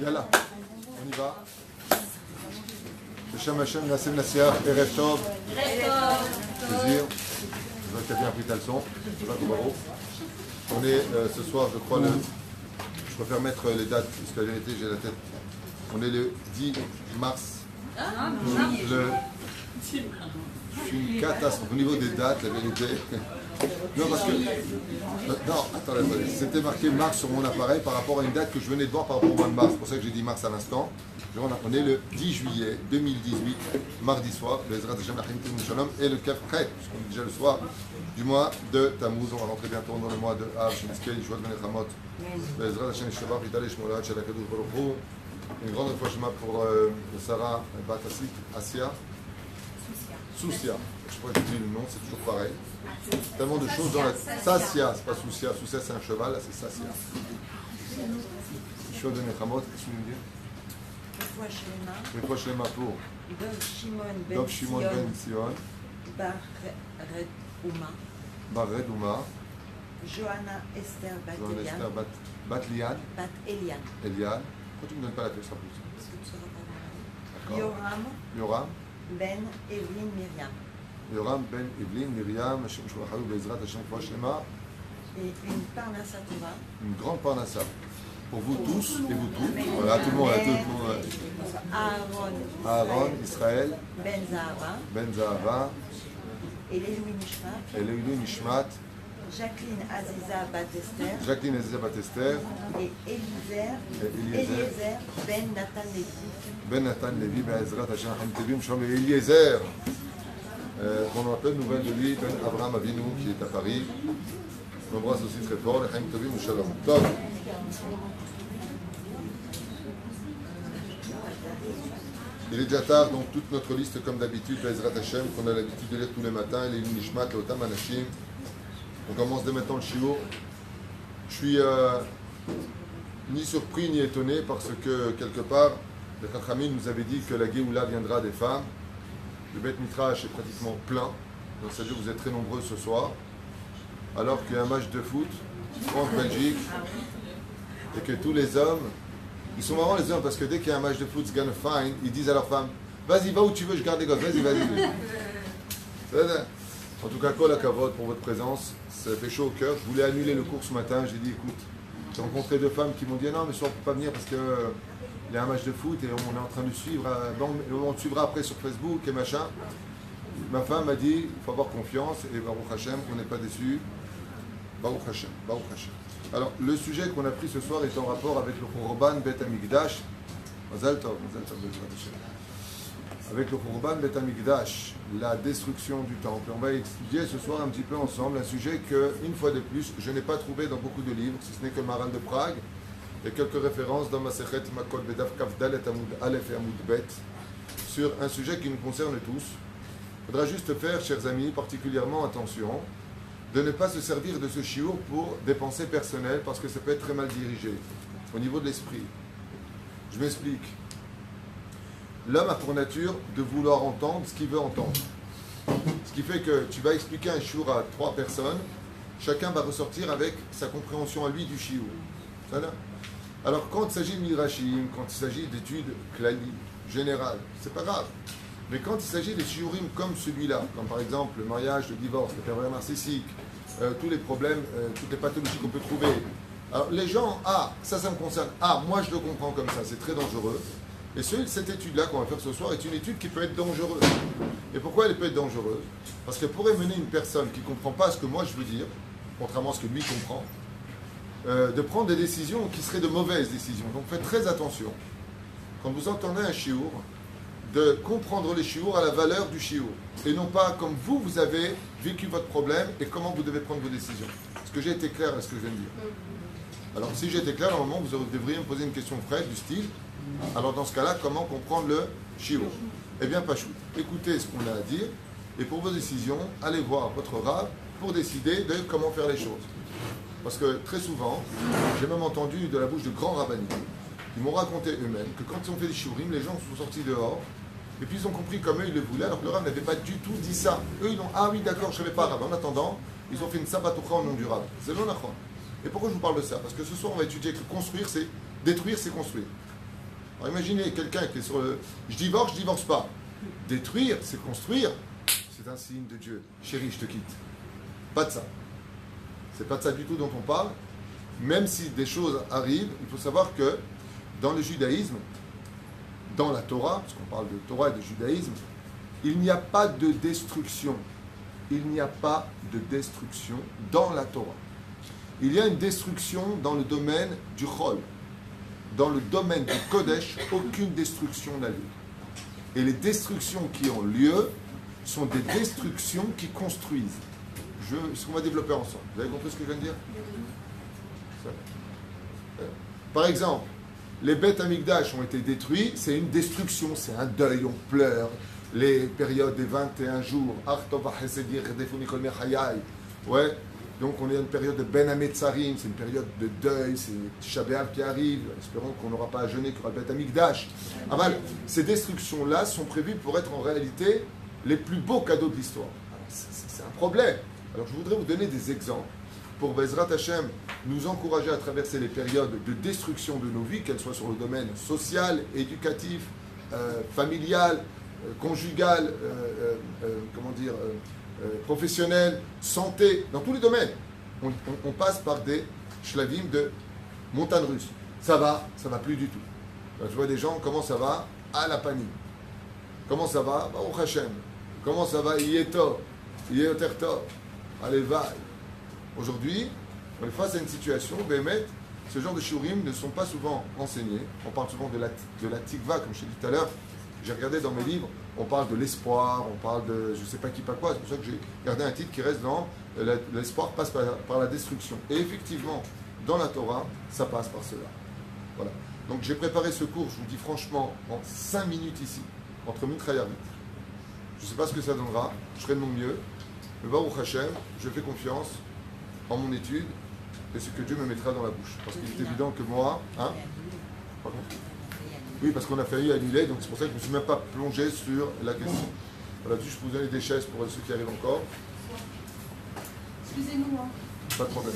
Yalla, on y va. Hashem Hashem, Nassem Nassiar, Erev Tov. Plaisir. Je vois que tu as bien appris ta leçon. On est ce soir, je crois, je préfère mettre les dates, parce que la vérité, j'ai la tête. On est le 10 mars. Je suis une catastrophe. Au niveau des dates, la vérité. Non, parce que. Non, attendez. C'était marqué mars sur mon appareil par rapport à une date que je venais de voir par rapport au mois de mars. C'est pour ça que j'ai dit mars à l'instant. On est le 10 juillet 2018, mardi soir, le Ezrat Hashem Lachim Tim Shalom et le Kaf Chet, puisqu'on est déjà le soir du mois de Tammuz. On va rentrer bientôt dans le mois de Av, Shemizkel, Yishuat Ben Echamot, le Ezrat Hashem Shabbat, Vitale Shmolat, Shel HaKadosh Baruch Hu. Une grande fois pour Sarah Bat Asia. Soucia. Je pourrais te dire le nom, c'est toujours pareil. Tellement de choses dans la. Sasia, c'est pas Soucia. Soucia, c'est un cheval, là, c'est Sasia. Yishuat Ben Echamot, qu'est-ce que tu veux me dire? Refoua Shlema pour Dov Shimon Ben Sion, Bar Red Uma, Johanna Esther Bat Lian, Eliane. Pourquoi tu ne me donnes pas la tête, ça plus? Yoram Ben Evelyn Myriam. Yoram Ben Evelyn Myriam, Hashem Shulachadu Bezrat Hashem Refoua Shlema. Et une Parnassa Tova. Une grande Parnassa. Pour vous tous et vous tous. Voilà, tout le monde. Aaron, Israël, Ben Zahava, Eloui Nishmat, Jacqueline Aziza Batester, et Eliezer Ben Nathan Levi. Be'ezrat Hashem Chaim Tevim Shalom et Eliezer. On a plein de nouvelles de lui, Ben Abraham Avinu qui est à Paris. On embrasse aussi très fort, les Chaim Tevim Shalom. Top. Il est déjà tard, donc toute notre liste, comme d'habitude, Bezrat Hashem, qu'on a l'habitude de lire tous les matins, les Nishmat, les Otam Anashim. On commence dès maintenant le Shiur. Je suis ni surpris ni étonné parce que, quelque part, le Chachamim nous avait dit que la Géoula viendra des femmes. Le Beth Midrash est pratiquement plein, donc ça veut dire que vous êtes très nombreux ce soir. Alors qu'il y a un match de foot, France-Belgique, et que tous les hommes. Ils sont marrants les hommes parce que dès qu'il y a un match de foot, it's gonna fine, ils disent à leur femme, vas-y, va où tu veux, je garde les gosses, vas-y. En tout cas, kol hakavod pour votre présence, ça fait chaud au cœur. Je voulais annuler le cours ce matin, j'ai dit, écoute, j'ai rencontré deux femmes qui m'ont dit, non, mais ce soir, on ne peut pas venir parce qu'il y a un match de foot et on est en train de suivre, on te suivra après sur Facebook et machin. Ma femme m'a dit, il faut avoir confiance et Baruch Hashem, on n'est pas déçus. Baruch Hashem. Alors, le sujet qu'on a pris ce soir est en rapport avec le Khurban Bet Hamikdash. Mazal Tov, avec le Khurban Bet Hamikdash, la destruction du temple. On va étudier ce soir un petit peu ensemble un sujet que, une fois de plus, je n'ai pas trouvé dans beaucoup de livres, si ce n'est que le Maran de Prague, et quelques références dans Masechet Makot Bedav Kafdal et Amud Aleph et Amud Bet, sur un sujet qui nous concerne tous. Il faudra juste faire, chers amis, particulièrement attention de ne pas se servir de ce shiur pour des pensées personnelles parce que ça peut être très mal dirigé au niveau de l'esprit. Je m'explique. L'homme a pour nature de vouloir entendre ce qu'il veut entendre. Ce qui fait que tu vas expliquer un shiur à 3 personnes, chacun va ressortir avec sa compréhension à lui du shiur. Alors quand il s'agit de midrashim, quand il s'agit d'études klali, générales, c'est pas grave. Mais quand il s'agit de shiurim comme celui-là, comme par exemple le mariage, le divorce, le pervers narcissique, tous les problèmes, toutes les pathologies qu'on peut trouver, alors les gens, ça me concerne, moi je le comprends comme ça, c'est très dangereux. Et cette étude-là qu'on va faire ce soir est une étude qui peut être dangereuse. Et pourquoi elle peut être dangereuse? Parce qu'elle pourrait mener une personne qui ne comprend pas ce que moi je veux dire, contrairement à ce que lui comprend, de prendre des décisions qui seraient de mauvaises décisions. Donc faites très attention. Quand vous entendez un shiur, de comprendre les shiur à la valeur du shiur et non pas comme vous avez vécu votre problème et comment vous devez prendre vos décisions. Est-ce que j'ai été clair à ce que je viens de dire? Alors si j'ai été clair, normalement vous devriez me poser une question fraîche du style, alors dans ce cas-là, comment comprendre le shiur? Eh bien pas chou. Écoutez ce qu'on a à dire et pour vos décisions, allez voir votre rab pour décider de comment faire les choses. Parce que très souvent, j'ai même entendu de la bouche de grands rabbiniques qui m'ont raconté eux-mêmes que quand ils ont fait des shiurim, les gens sont sortis dehors et puis ils ont compris comme eux ils le voulaient alors que le rabbin n'avait pas du tout dit ça. Eux ils ont oui d'accord je ne savais pas rabbin. En attendant, ils ont fait une sabatoucha au nom du Rav. C'est le nachon. Et pourquoi je vous parle de ça? Parce que ce soir, on va étudier que construire, c'est détruire, c'est construire. Alors imaginez quelqu'un qui est sur le... Je divorce pas. Détruire, c'est construire. C'est un signe de Dieu. Chérie, je te quitte. Pas de ça. C'est pas de ça du tout dont on parle. Même si des choses arrivent, il faut savoir que dans le judaïsme, dans la Torah, parce qu'on parle de Torah et de judaïsme, il n'y a pas de destruction. Il n'y a pas de destruction dans la Torah. Il y a une destruction dans le domaine du Chol. Dans le domaine du Kodesh, aucune destruction n'a lieu. Et les destructions qui ont lieu sont des destructions qui construisent. Ce qu'on va développer ensemble. Vous avez compris ce que je viens de dire? Par exemple, les bêtes Amikdash ont été détruits, c'est une destruction, c'est un deuil, on pleure. Les périodes des 21 jours, ouais, donc on est à une période de Ben Hametzarim, c'est une période de deuil, c'est Tisha B'Av qui arrive, espérons qu'on n'aura pas à jeûner, qu'il y aura le bête Amikdash. Ces destructions-là sont prévues pour être en réalité les plus beaux cadeaux de l'histoire. C'est un problème. Alors je voudrais vous donner des exemples pour Bezrat Hashem nous encourager à traverser les périodes de destruction de nos vies, qu'elles soient sur le domaine social, éducatif, familial, conjugal, professionnel, santé, dans tous les domaines. On passe par des shlavim de montagne russe. Ça va plus du tout. Je vois des gens, comment ça va? À la panique. Comment ça va? Baruch Hashem. Comment ça va? Yeto. Yeterto. Allez, va. Aujourd'hui, on est face à une situation, Bémet, ce genre de shiurim ne sont pas souvent enseignés. On parle souvent de la tikva, comme je t'ai dit tout à l'heure. J'ai regardé dans mes livres, on parle de l'espoir, on parle de je ne sais pas qui, pas quoi. C'est pour ça que j'ai gardé un titre qui reste dans l'espoir passe par la destruction. Et effectivement, dans la Torah, ça passe par cela. Voilà. Donc j'ai préparé ce cours, je vous dis franchement, en 5 minutes ici, entre Mitra et Arvit. Je ne sais pas ce que ça donnera, je ferai de mon mieux. Mais Baruch Hashem, je fais confiance en mon étude et ce que Dieu me mettra dans la bouche. Parce qu'il est évident que moi, par contre, oui, parce qu'on a failli annuler, donc c'est pour ça que je ne me suis même pas plongé sur la question. Voilà, juste pour vous donner des chaises pour ceux qui arrivent encore. Excusez-nous. Pas de problème.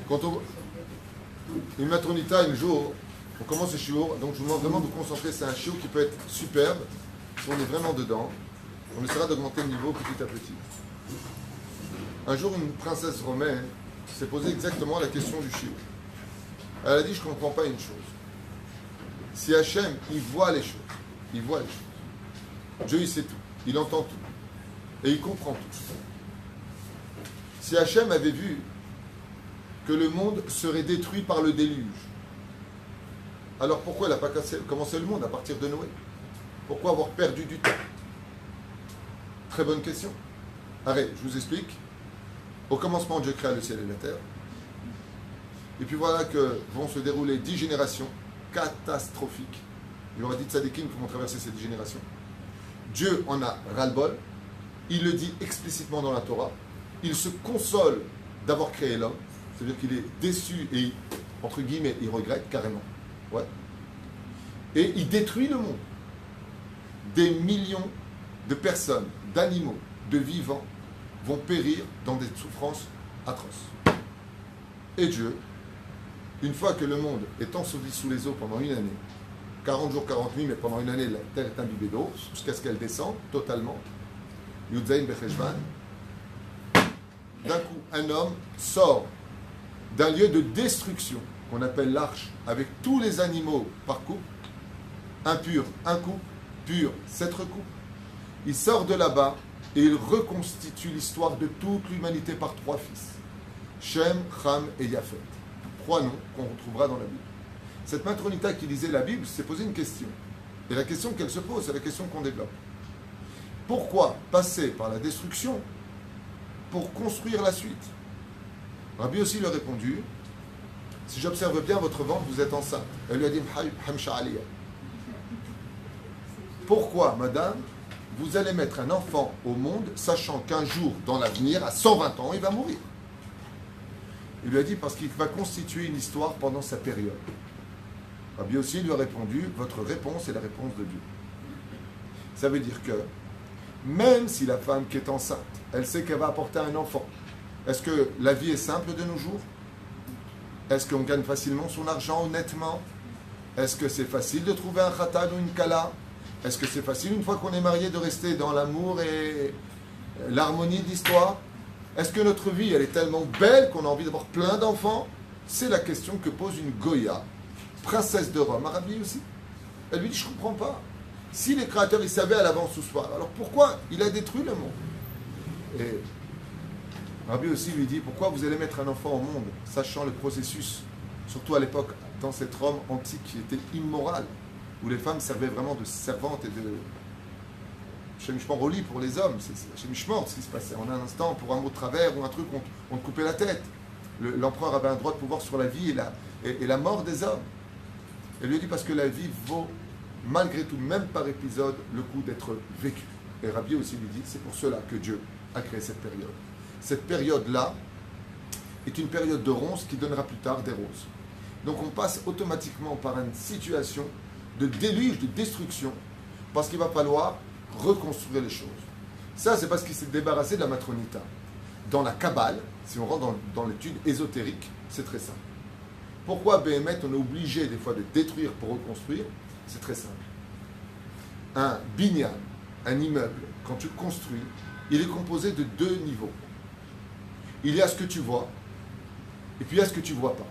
Quand une matronita, un jour, on commence le shiur, donc je vous demande vraiment de vous concentrer, c'est un shiur qui peut être superbe, si on est vraiment dedans, on essaiera d'augmenter le niveau petit à petit. Un jour, une princesse romaine s'est posée exactement la question du shiur. Elle a dit, je ne comprends pas une chose. Si Hachem, il voit les choses, Dieu, il sait tout, il entend tout, et il comprend tout. Si Hachem avait vu que le monde serait détruit par le déluge, alors pourquoi il n'a pas commencé le monde à partir de Noé? Pourquoi avoir perdu du temps? Très bonne question. Allez, je vous explique. Au commencement, Dieu créa le ciel et la terre. Et puis voilà que vont se dérouler 10 générations catastrophiques. Il y aura 10 tzadikim qui vont traverser ces 10 générations. Dieu en a ras-le-bol. Il le dit explicitement dans la Torah. Il se console d'avoir créé l'homme. C'est-à-dire qu'il est déçu et, entre guillemets, il regrette carrément. Ouais. Et il détruit le monde. Des millions de personnes, d'animaux, de vivants vont périr dans des souffrances atroces. Et Dieu, une fois que le monde est enseveli sous les eaux pendant une année, 40 jours, 40 nuits, mais pendant une année, la terre est imbibée d'eau, jusqu'à ce qu'elle descende totalement, Yudzaïn Becheshvan, d'un coup, un homme sort d'un lieu de destruction, qu'on appelle l'arche, avec tous les animaux par couple, impur, un couple, pur, 7 recoupes. Il sort de là-bas et il reconstitue l'histoire de toute l'humanité par 3 fils. Shem, Ham et Yafet. 3 noms qu'on retrouvera dans la Bible. Cette matronita qui lisait la Bible s'est posée une question. Et la question qu'elle se pose, c'est la question qu'on développe. Pourquoi passer par la destruction pour construire la suite? Rabbi aussi lui a répondu, si j'observe bien votre ventre, vous êtes enceinte. Elle lui a dit, Hamsha Aliyah. Pourquoi, madame, vous allez mettre un enfant au monde, sachant qu'un jour, dans l'avenir, à 120 ans, il va mourir? Il lui a dit, parce qu'il va constituer une histoire pendant sa période. Rabbi aussi lui a répondu, votre réponse est la réponse de Dieu. Ça veut dire que Même si la femme qui est enceinte, elle sait qu'elle va apporter un enfant, est-ce que la vie est simple de nos jours? Est-ce qu'on gagne facilement son argent honnêtement? Est-ce que c'est facile de trouver un khatan ou une kala? Est-ce que c'est facile, une fois qu'on est marié, de rester dans l'amour et l'harmonie d'histoire? Est-ce que notre vie, elle est tellement belle qu'on a envie d'avoir plein d'enfants? C'est la question que pose une Goya, princesse de Rome, Rabbi aussi. Elle lui dit, je ne comprends pas. Si les créateurs, ils savaient à l'avance tout soir, alors pourquoi il a détruit le monde? Et Rabbi aussi lui dit, pourquoi vous allez mettre un enfant au monde, sachant le processus, surtout à l'époque, dans cette Rome antique qui était immorale, où les femmes servaient vraiment de servantes et de Shemishmor au lit pour les hommes. C'est Shemishmor ce qui se passait. En un instant, pour un mot de travers ou un truc, on te coupait la tête. L'empereur avait un droit de pouvoir sur la vie et la mort des hommes. Elle lui dit parce que la vie vaut, malgré tout, même par épisode, le coup d'être vécu. Et Rabbi aussi lui dit, c'est pour cela que Dieu a créé cette période. Cette période-là est une période de ronces qui donnera plus tard des roses. Donc on passe automatiquement par une situation de déluge, de destruction, parce qu'il va falloir reconstruire les choses. Ça, c'est parce qu'il s'est débarrassé de la matronita. Dans la Kabbale, si on rentre dans l'étude ésotérique, c'est très simple. Pourquoi, Béhémet, on est obligé des fois de détruire pour reconstruire? C'est très simple. Un binyan, un immeuble, quand tu le construis, il est composé de deux niveaux. Il y a ce que tu vois, et puis il y a ce que tu ne vois pas.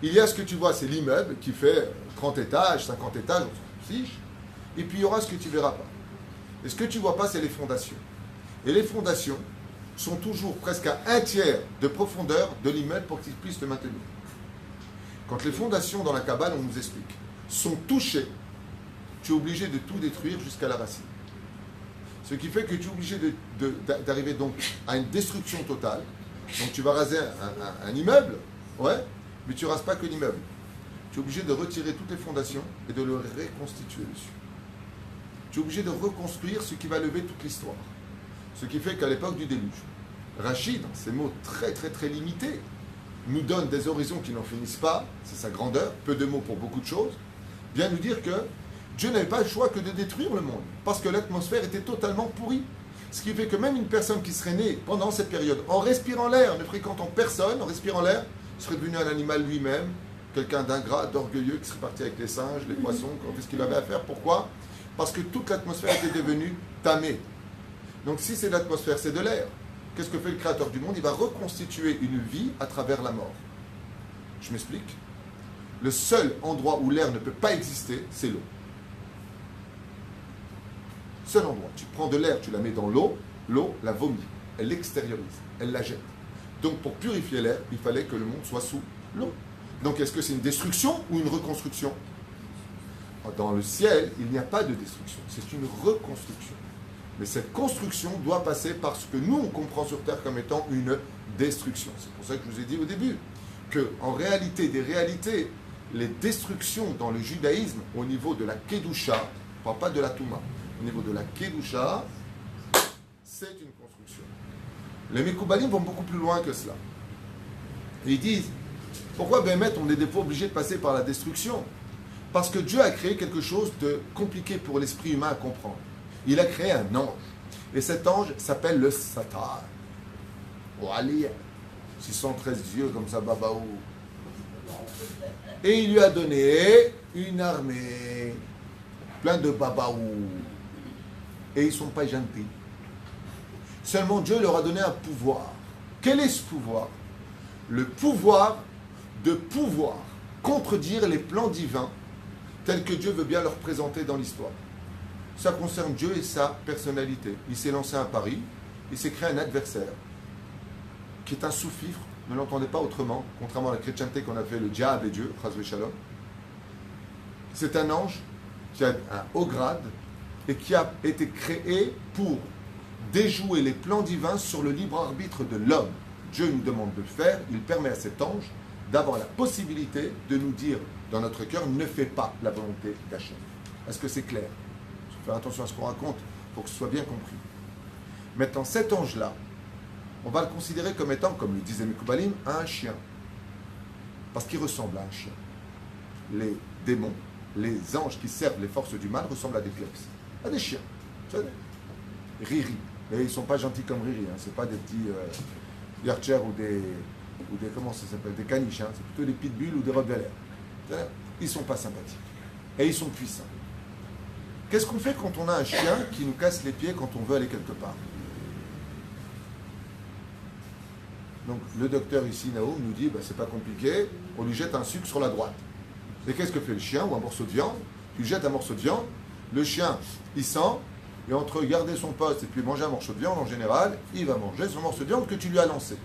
Il y a ce que tu vois, c'est l'immeuble qui fait 30 étages, 50 étages, on s'en fiche. Et puis il y aura ce que tu ne verras pas. Et ce que tu ne vois pas, c'est les fondations. Et les fondations sont toujours presque à un tiers de profondeur de l'immeuble pour qu'ils puissent le maintenir. Quand les fondations dans la Kabbale, on nous explique, sont touchées, tu es obligé de tout détruire jusqu'à la racine. Ce qui fait que tu es obligé d'arriver donc à une destruction totale. Donc tu vas raser un immeuble, ouais, mais tu ne rases pas que l'immeuble. Tu es obligé de retirer toutes les fondations et de le reconstituer dessus. Tu es obligé de reconstruire ce qui va lever toute l'histoire. Ce qui fait qu'à l'époque du déluge, Rachid, dans ses mots très très très limités, nous donne des horizons qui n'en finissent pas, c'est sa grandeur, peu de mots pour beaucoup de choses, vient nous dire que Dieu n'avait pas le choix que de détruire le monde, parce que l'atmosphère était totalement pourrie. Ce qui fait que même une personne qui serait née pendant cette période, en respirant l'air, ne fréquentant personne, en respirant l'air, serait devenu un animal lui-même, quelqu'un d'ingrat, d'orgueilleux, qui serait parti avec les singes, les poissons, qu'est-ce qu'il avait à faire? Pourquoi? Parce que toute l'atmosphère était devenue tamée. Donc si c'est l'atmosphère, c'est de l'air. Qu'est-ce que fait le Créateur du monde? Il va reconstituer une vie à travers la mort. Je m'explique. Le seul endroit où l'air ne peut pas exister, c'est l'eau. Seul endroit. Tu prends de l'air, tu la mets dans l'eau la vomit, elle l'extériorise, elle la jette. Donc pour purifier l'air, il fallait que le monde soit sous l'eau. Donc est-ce que c'est une destruction ou une reconstruction? Dans le ciel, il n'y a pas de destruction, c'est une reconstruction. Mais cette construction doit passer par ce que nous, on comprend sur Terre comme étant une destruction. C'est pour ça que je vous ai dit au début qu'en réalité des réalités, les destructions dans le judaïsme au niveau de la Kedusha, je ne parle pas de la Touma, au niveau de la Kedusha, c'est une construction. Les Mekoubalim vont beaucoup plus loin que cela. Et ils disent, pourquoi Béhémet, on est des fois obligé de passer par la destruction? Parce que Dieu a créé quelque chose de compliqué pour l'esprit humain à comprendre. Il a créé un ange. Et cet ange s'appelle le Satan. Oh, Ali, 613 yeux comme ça, babaou. Et il lui a donné une armée, plein de babaou. Et ils ne sont pas gentils. Seulement Dieu leur a donné un pouvoir. Quel est ce pouvoir? Le pouvoir de pouvoir contredire les plans divins tels que Dieu veut bien leur présenter dans l'histoire. Ça concerne Dieu et sa personnalité. Il s'est lancé un pari, il s'est créé un adversaire qui est un sous-fifre, ne l'entendez pas autrement, contrairement à la chrétienté qu'on a fait le diable et Dieu, Chazvé Shalom. C'est un ange qui a un haut grade et qui a été créé pour déjouer les plans divins sur le libre arbitre de l'homme. Dieu nous demande de le faire, il permet à cet ange d'avoir la possibilité de nous dire dans notre cœur, ne fais pas la volonté d'Hachem. Est-ce que c'est clair? Il faut faire attention à ce qu'on raconte pour que ce soit bien compris. Maintenant, cet ange-là, on va le considérer comme étant, comme le disait Mekoubalim, un chien. Parce qu'il ressemble à un chien. Les démons, les anges qui servent les forces du mal ressemblent à des clops, à des chiens. Riri. Mais ils ne sont pas gentils comme Riri, hein. Ce n'est pas des petits Yarcher ou des comment ça s'appelle, des caniches, hein. C'est plutôt des pitbulls ou des rottweilers. Ils ne sont pas sympathiques. Et ils sont puissants. Qu'est-ce qu'on fait quand on a un chien qui nous casse les pieds quand on veut aller quelque part? Donc le docteur ici, Naoum, nous dit, c'est pas compliqué, on lui jette un sucre sur la droite. Et qu'est-ce que fait le chien ou un morceau de viande? Tu lui jettes un morceau de viande, le chien, il sent, et entre garder son poste et puis manger un morceau de viande, en général, il va manger son morceau de viande que tu lui as lancé.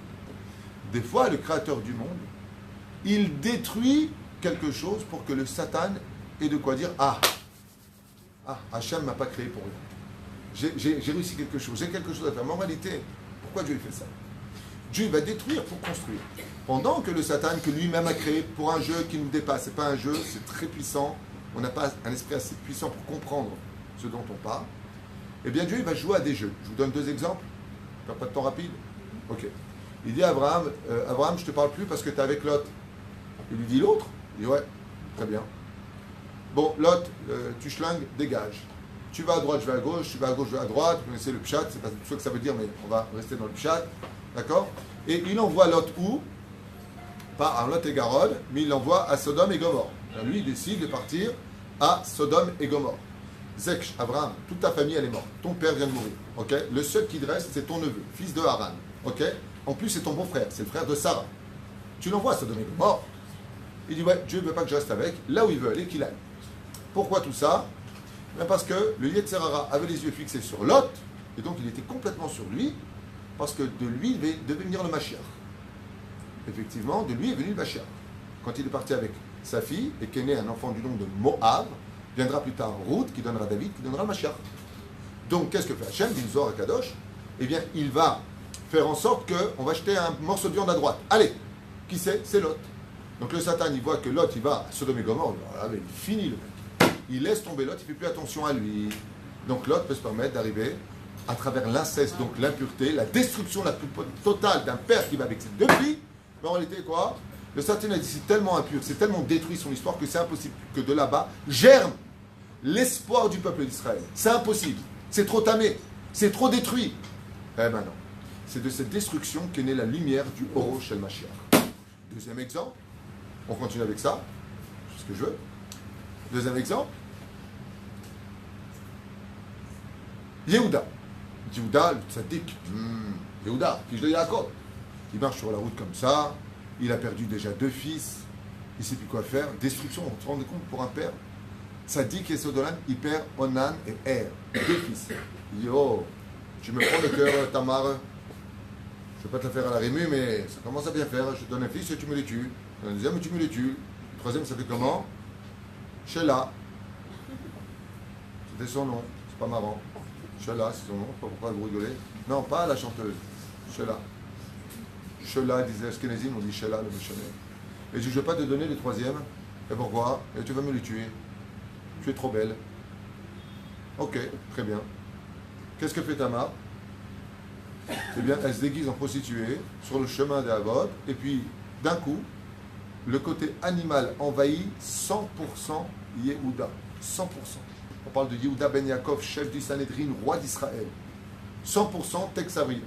Des fois, le créateur du monde, il détruit quelque chose pour que le Satan ait de quoi dire, Hachem ne m'a pas créé pour rien. J'ai réussi quelque chose, j'ai quelque chose à faire. Mais en réalité, pourquoi Dieu fait ça? Dieu va détruire pour construire. Pendant que le Satan, que lui-même a créé pour un jeu qui nous dépasse, c'est pas un jeu, c'est très puissant, on n'a pas un esprit assez puissant pour comprendre ce dont on parle, eh bien Dieu il va jouer à des jeux. Je vous donne 2 exemples. Tu n'as pas de temps rapide? Ok. Il dit à Abraham, Abraham, je ne te parle plus parce que tu es avec Lot. Il lui dit l'autre? Il dit ouais, très bien. Bon, Lot, tu schlingues, dégage. Tu vas à droite, je vais à gauche, tu vas à gauche, je vais à droite. Vous connaissez le pshat, c'est pas tout ce que ça veut dire, mais on va rester dans le pshat. D'accord? Et il envoie Lot où? Pas à Lot et Garod, mais il l'envoie à Sodome et Gomorre. Alors lui, il décide de partir à Sodome et Gomorre. Zekch, Abraham, toute ta famille, elle est morte. Ton père vient de mourir. Ok? Le seul qui te reste, c'est ton neveu, fils de Haran. Ok? En plus, c'est ton beau-frère, c'est le frère de Sarah. Tu l'envoies à Sodome et Gomorre. Il dit, ouais, Dieu ne veut pas que je reste avec. Là où il veut aller, qu'il aille. Pourquoi tout ça? Bien parce que le Yetzer Hara avait les yeux fixés sur Lot, et donc il était complètement sur lui, parce que de lui devait venir le Mashiach. Effectivement, de lui est venu le Mashiach. Quand il est parti avec sa fille, et qu'est né un enfant du nom de Moab, viendra plus tard Ruth, qui donnera David, qui donnera le Mashiach. Donc, qu'est-ce que fait Hachem, dit Zohar Kadosh? Eh bien, il va faire en sorte qu'on va jeter un morceau de viande à droite. Allez, qui c'est? C'est Lot. Donc le Satan, il voit que Lot, il va à Sodome et Gomorre, il finit le mec. Il laisse tomber Lot, il ne fait plus attention à lui. Donc Lot peut se permettre d'arriver à travers l'inceste, donc l'impureté, la destruction la plus totale d'un père qui va avec ses 2 filles. Mais en réalité, quoi? Le Satan a dit, c'est tellement impur, c'est tellement détruit son histoire que c'est impossible que de là-bas germe l'espoir du peuple d'Israël. C'est impossible. C'est trop tamé. C'est trop détruit. Eh ben non. C'est de cette destruction qu'est née la lumière du Oro Shel Mashiach. Deuxième exemple. On continue avec ça. C'est ce que je veux. Deuxième exemple. Yehuda. Yehuda, le tzaddik. Yehuda, fils de Yaakov. Il marche sur la route comme ça. Il a perdu déjà 2 fils. Il ne sait plus quoi faire. Destruction, on se rend compte pour un père. Tzaddik et Sodolan, il perd Onan et Er. 2 fils. Il dit, oh, tu me prends le cœur, Tamar. Je ne vais pas te la faire à la rému, mais ça commence à bien faire. Je te donne un fils et tu me les tues. Un deuxième et tu me les tues. Le troisième, ça fait comment? Sheila. C'était son nom. C'est pas marrant. Sheila, c'est son nom. Pourquoi vous rigolez? Non, pas la chanteuse. Sheila. Sheila, disait Ashkenazim, on dit Sheila, le missionnaire. Et je ne vais pas te donner le troisième. Et pourquoi? Et tu vas me le tuer. Tu es trop belle. Ok, très bien. Qu'est-ce que fait Tamar? Eh bien, elle se déguise en prostituée sur le chemin d'Avod. Et puis, d'un coup, le côté animal envahit 100% Yehuda. 100%. On parle de Yehuda ben Yaakov, chef du Sanhedrin, roi d'Israël. 100% Tex-Avril.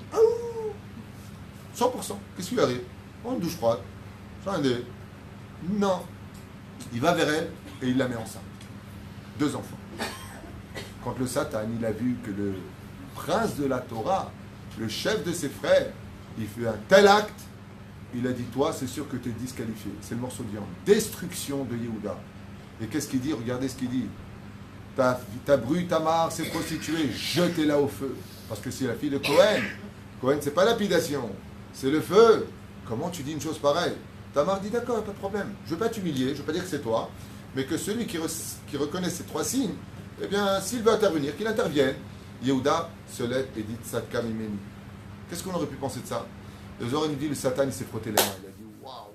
100%. Qu'est-ce qui lui arrive? Une douche froide. Non. Il va vers elle et il la met enceinte. 2 enfants. Quand le Satan, il a vu que le prince de la Torah, le chef de ses frères, il fait un tel acte, il a dit, toi, c'est sûr que tu es disqualifié. C'est le morceau de viande. Destruction de Yehuda. Et qu'est-ce qu'il dit? Regardez ce qu'il dit. Ta bru, Tamar, s'est prostituée, jetez-la au feu. Parce que c'est la fille de Cohen. Cohen, c'est pas lapidation, c'est le feu. Comment tu dis une chose pareille? Tamar dit, d'accord, pas de problème. Je ne veux pas t'humilier, je ne veux pas dire que c'est toi, mais que celui qui reconnaît ces 3 signes, eh bien, s'il veut intervenir, qu'il intervienne. Yehuda se lève et dit, Tzadka mimeni. Qu'est-ce qu'on aurait pu penser de ça? Le Zohar nous dit, le Satan, il s'est frotté les mains. Il a dit, waouh.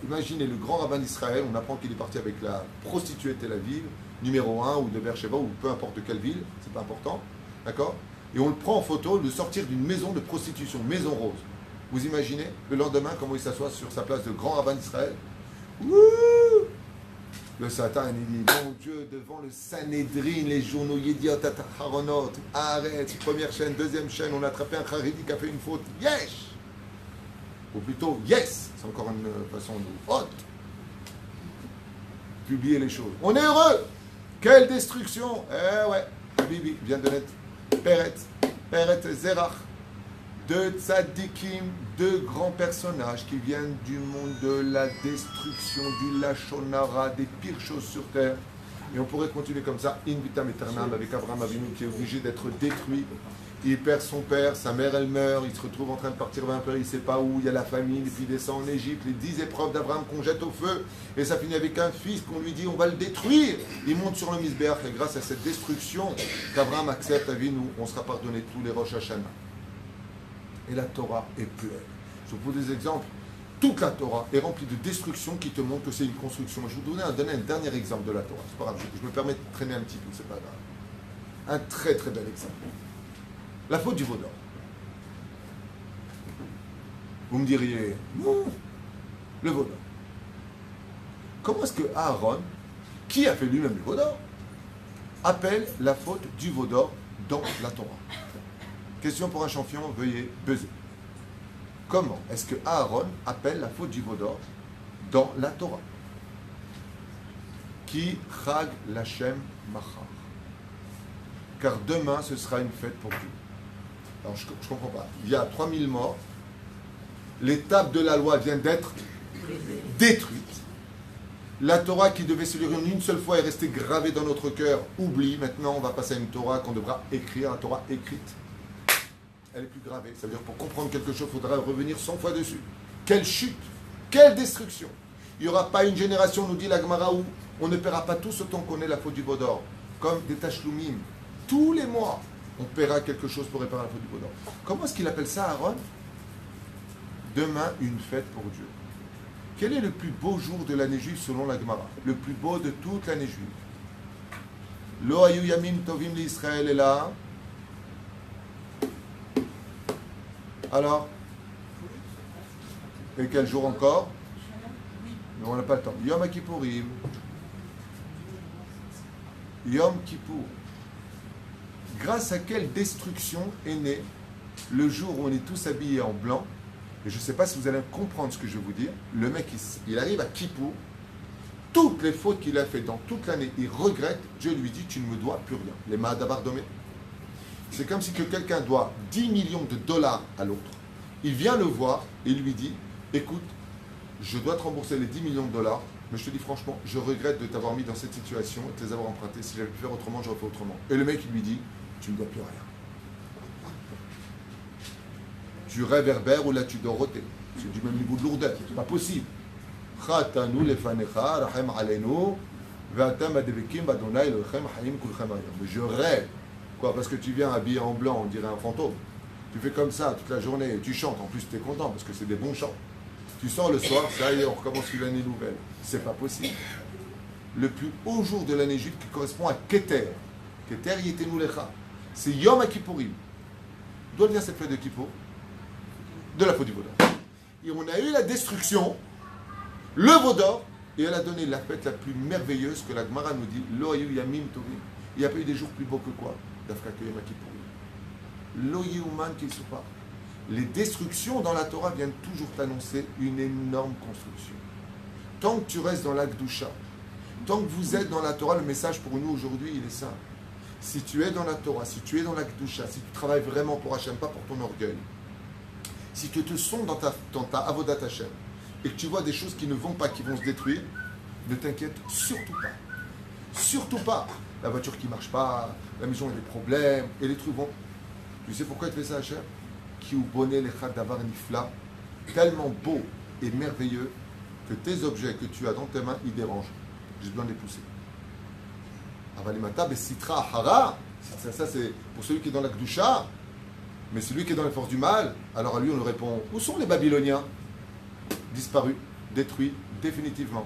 Imaginez le grand rabbin d'Israël, on apprend qu'il est parti avec la prostituée de Tel Aviv, numéro 1, ou de Beersheba, ou peu importe quelle ville, c'est pas important, d'accord? Et on le prend en photo de sortir d'une maison de prostitution, maison rose. Vous imaginez, le lendemain, comment il s'assoit sur sa place de grand rabbin d'Israël? Ouh, Le Satan, il dit, mon Dieu, devant le Sanhedrin, les journaux Yediot Haronot, arrête, première chaîne, deuxième chaîne, on a attrapé un Haredi qui a fait une faute. Yes! Ou plutôt, yes! C'est encore une façon de faute. Publier les choses. On est heureux! Quelle destruction! Eh ouais, Bibi vient de naître. Peret Zerach. Deux tzadikim, deux grands personnages qui viennent du monde de la destruction, du lachonara, des pires choses sur terre. Et on pourrait continuer comme ça, in vitam aeternam, avec Abraham Avinu qui est obligé d'être détruit. Il perd son père, sa mère elle meurt, il se retrouve en train de partir vers un pays, il ne sait pas où, il y a la famine, et puis il descend en Égypte, les 10 épreuves d'Abraham qu'on jette au feu, et ça finit avec un fils qu'on lui dit on va le détruire. Il monte sur le Misbéach, et grâce à cette destruction qu'Abraham accepte à vie, nous, on sera pardonné tous les Rosh Hashanah. Et la Torah est pleine. Je vous pose des exemples. Toute la Torah est remplie de destruction qui te montre que c'est une construction. Je vais vous donner un dernier exemple de la Torah. C'est pas grave, je me permets de traîner un petit peu, c'est pas grave. Un très très bel exemple. La faute du veau d'or. Vous me diriez, non, le veau d'or. Comment est-ce que Aaron, qui a fait lui-même le veau d'or, appelle la faute du veau d'or dans la Torah? Question pour un champion, veuillez buzzer. Comment est-ce que Aaron appelle la faute du veau d'or dans la Torah? Ki chag lachem machar. Car demain, ce sera une fête pour Dieu. Alors, je ne comprends pas. Il y a 3000 morts. L'étape de la loi vient d'être détruite. La Torah qui devait se lire une seule fois est restée gravée dans notre cœur. Oublie. Maintenant, on va passer à une Torah qu'on devra écrire, la Torah écrite. Elle est plus gravée. Ça veut dire pour comprendre quelque chose, il faudra revenir 100 fois dessus. Quelle chute, quelle destruction. Il n'y aura pas une génération, nous dit la Gemara, où on ne paiera pas tous autant qu'on est la faute du veau d'or. Comme des tachloumim. Tous les mois, on paiera quelque chose pour réparer la faute du veau d'or. Comment est-ce qu'il appelle ça, Aaron? Demain, une fête pour Dieu. Quel est le plus beau jour de l'année juive selon la Gemara? Le plus beau de toute l'année juive. Lo hayu yamim tovim li Israël est là. Alors, et quel jour encore? Mais on n'a pas le temps. Yom Kippourim. Yom Kippour. Grâce à quelle destruction est né le jour où on est tous habillés en blanc? Et je ne sais pas si vous allez comprendre ce que je vais vous dire. Le mec, il arrive à Kippour. Toutes les fautes qu'il a faites dans toute l'année, il regrette. Dieu lui dit, tu ne me dois plus rien. Les Mahadabar Domé. C'est comme si que quelqu'un doit 10 millions de dollars à l'autre. Il vient le voir et il lui dit, écoute, je dois te rembourser les 10 millions de dollars, mais je te dis franchement, je regrette de t'avoir mis dans cette situation et de te les avoir empruntés. Si j'avais pu faire autrement, j'aurais fait autrement. Et le mec, il lui dit, tu ne dois plus rien. Tu réverbères ou là tu dois roter. C'est du même niveau de lourdeur. C'est pas possible. Je rêve. Quoi, parce que tu viens habillé en blanc, on dirait un fantôme. Tu fais comme ça toute la journée, tu chantes, en plus tu es content parce que c'est des bons chants. Tu sors le soir, ça y est, on recommence une année nouvelle. C'est pas possible. Le plus haut jour de l'année juive qui correspond à Keter. Keter Yetenu Lecha. C'est Yom Kippourim. D'où vient cette fête de Kippour? De la faute du veau d'or. Et on a eu la destruction, le veau d'or, et elle a donné la fête la plus merveilleuse que la Gemara nous dit. Lo hayu yamim tovim. Il n'y a pas eu des jours plus beaux que quoi? Les destructions dans la Torah viennent toujours t'annoncer une énorme construction. Tant que tu restes dans l'Akdusha, tant que vous êtes dans la Torah, le message pour nous aujourd'hui, il est simple. Si tu es dans la Torah, si tu es dans l'Akdusha, si tu travailles vraiment pour Hachem, pas pour ton orgueil, si tu te sondes dans ta Avodat Hachem, et que tu vois des choses qui ne vont pas, qui vont se détruire, ne t'inquiète surtout pas. Surtout pas. La voiture qui ne marche pas, la maison a des problèmes, et les trucs vont. Tu sais pourquoi il fait ça, Hachem? Qui ou bonnet les chad d'avar nifla, tellement beau et merveilleux que tes objets que tu as dans tes mains, ils dérangent. J'ai besoin de les pousser. Avalimata besitra hara, ça c'est pour celui qui est dans la Kdusha, mais celui qui est dans les forces du mal, alors à lui on lui répond, où sont les Babyloniens? Disparus, détruits, définitivement.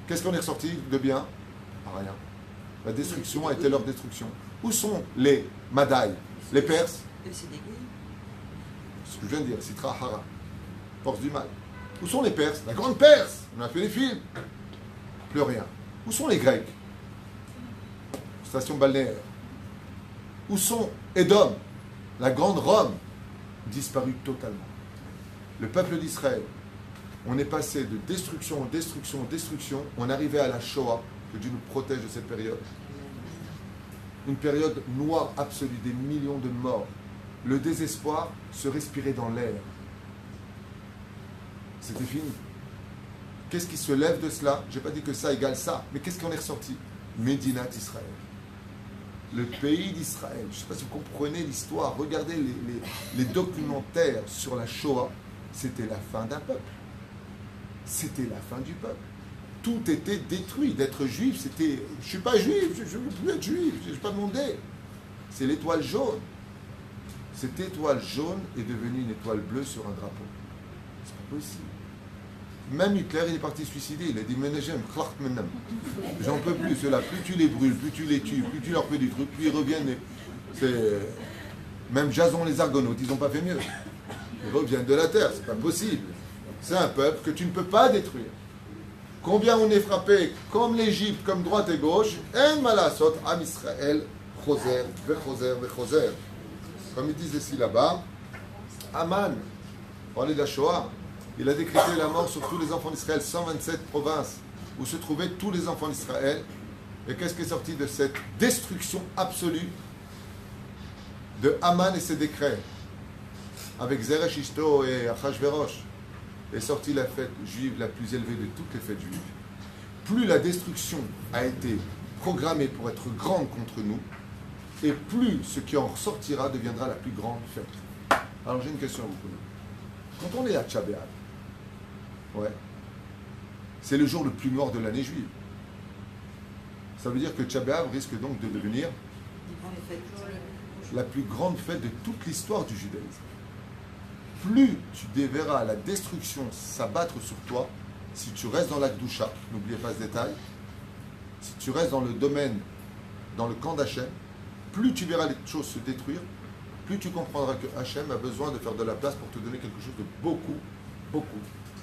Qu'est-ce qu'on est ressorti de bien? Rien. La destruction a été leur destruction. Où sont les Madaï, les Perses? Ce que je viens de dire, Sitra Hara, force du mal. Où sont les Perses? La grande Perse, on a fait des films. Plus rien. Où sont les Grecs? Station balnéaire. Où sont Édom, la grande Rome? Disparu totalement. Le peuple d'Israël, on est passé de destruction en destruction en destruction, on arrivait à la Shoah, que Dieu nous protège de cette période. Une période noire absolue, des millions de morts. Le désespoir se respirait dans l'air. C'était fini. Qu'est-ce qui se lève de cela? Je n'ai pas dit que ça égale ça, mais qu'est-ce qui en est ressorti? Médinat Israël. Le pays d'Israël. Je ne sais pas si vous comprenez l'histoire. Regardez les documentaires sur la Shoah. C'était la fin d'un peuple. C'était la fin du peuple. Tout était détruit. D'être juif, c'était... Je ne suis pas juif, je ne veux plus être juif, je n'ai pas demandé. C'est l'étoile jaune. Cette étoile jaune est devenue une étoile bleue sur un drapeau. C'est pas possible. Même Hitler, il est parti se suicider. Il a dit, j'en peux plus, ceux-là. Plus tu les brûles, plus tu les tues, plus tu leur fais du truc, plus ils reviennent. Même Jason les Argonautes, ils n'ont pas fait mieux. Ils reviennent de la terre, c'est pas possible. C'est un peuple que tu ne peux pas détruire. Combien on est frappé, comme l'Égypte, comme droite et gauche, en malasot, am Israël, choser, vechoser, vechoser. Comme ils disent ici là-bas, Aman, parler de la Shoah, il a décrété la mort sur tous les enfants d'Israël, 127 provinces où se trouvaient tous les enfants d'Israël. Et qu'est-ce qui est sorti de cette destruction absolue de Aman et ses décrets? Avec Zeresh Ishto et Achashverosh est sortie la fête juive la plus élevée de toutes les fêtes juives. Plus la destruction a été programmée pour être grande contre nous, et plus ce qui en ressortira deviendra la plus grande fête. Alors j'ai une question à vous poser. Quand on est à Tcha B'Av, ouais, c'est le jour le plus noir de l'année juive. Ça veut dire que Tcha B'Av risque donc de devenir la plus grande fête de toute l'histoire du judaïsme. Plus tu verras la destruction s'abattre sur toi, si tu restes dans la Kedusha, n'oubliez pas ce détail, si tu restes dans le domaine, dans le camp d'Hachem, plus tu verras les choses se détruire, plus tu comprendras que Hachem a besoin de faire de la place pour te donner quelque chose de beaucoup, beaucoup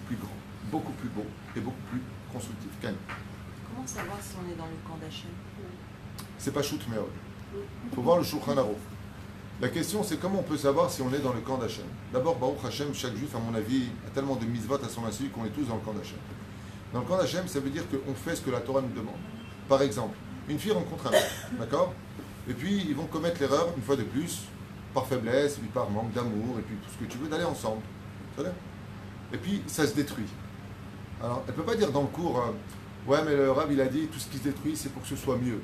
plus grand, beaucoup plus beau et beaucoup plus constructif. Ken. Comment savoir si on est dans le camp d'Hachem? C'est pas shoot meod. Il faut voir le Shulchan Aruch. La question, c'est comment on peut savoir si on est dans le camp d'Hachem. D'abord, Baruch Hachem, chaque juif, à mon avis, a tellement de mitzvot à son insu qu'on est tous dans le camp d'Hachem. Dans le camp d'Hachem, ça veut dire qu'on fait ce que la Torah nous demande. Par exemple, une fille rencontre un homme, d'accord? Et puis, ils vont commettre l'erreur, une fois de plus, par faiblesse, et puis par manque d'amour, et puis tout ce que tu veux, d'aller ensemble. Et puis, ça se détruit. Alors, elle ne peut pas dire dans le cours, ouais, mais le Rav, il a dit, tout ce qui se détruit, c'est pour que ce soit mieux.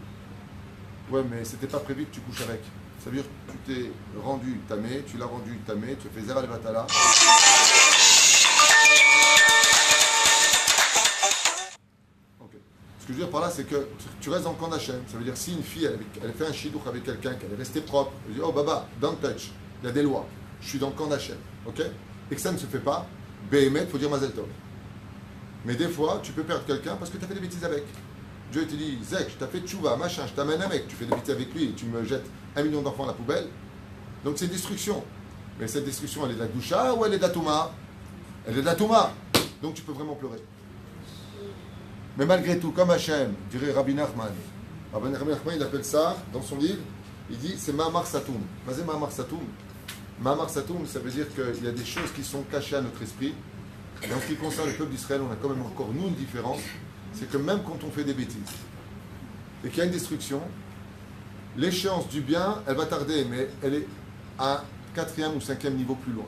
Ouais, mais c'était pas prévu que tu couches avec. Ça veut dire que tu t'es rendu tamé, tu l'as rendu tamé, tu as fait zera levatala. Okay. Ce que je veux dire par là, c'est que tu restes dans le camp d'Hachem. Ça veut dire si une fille, elle fait un shidduch avec quelqu'un, qu'elle est restée propre, elle dit, oh baba, don't touch, il y a des lois, je suis dans le camp d'Hachem, ok? Et que ça ne se fait pas, Béhémet, il faut dire Mazel Tov. Mais des fois, tu peux perdre quelqu'un parce que tu as fait des bêtises avec. Dieu te dit, Zek, je t'ai fait tchouva, machin, je t'amène un mec, tu fais des bêtises avec lui, et tu me jettes 1 million d'enfants à la poubelle. Donc c'est destruction. Mais cette destruction, elle est de la doucha ou elle est de la touma? Elle est de la touma. Donc tu peux vraiment pleurer. Mais malgré tout, comme Hachem, dirait Rabbi Nachman, il appelle ça, dans son livre, il dit, c'est Ma'amar Satoum. Mais c'est Ma'amar Satoum. Ma'amar Satoum, ça veut dire qu'il y a des choses qui sont cachées à notre esprit. Et en ce qui concerne le peuple d'Israël, on a quand même encore, nous, une différence. C'est que même quand on fait des bêtises et qu'il y a une destruction, l'échéance du bien, elle va tarder, mais elle est à 4e ou 5e niveau plus loin.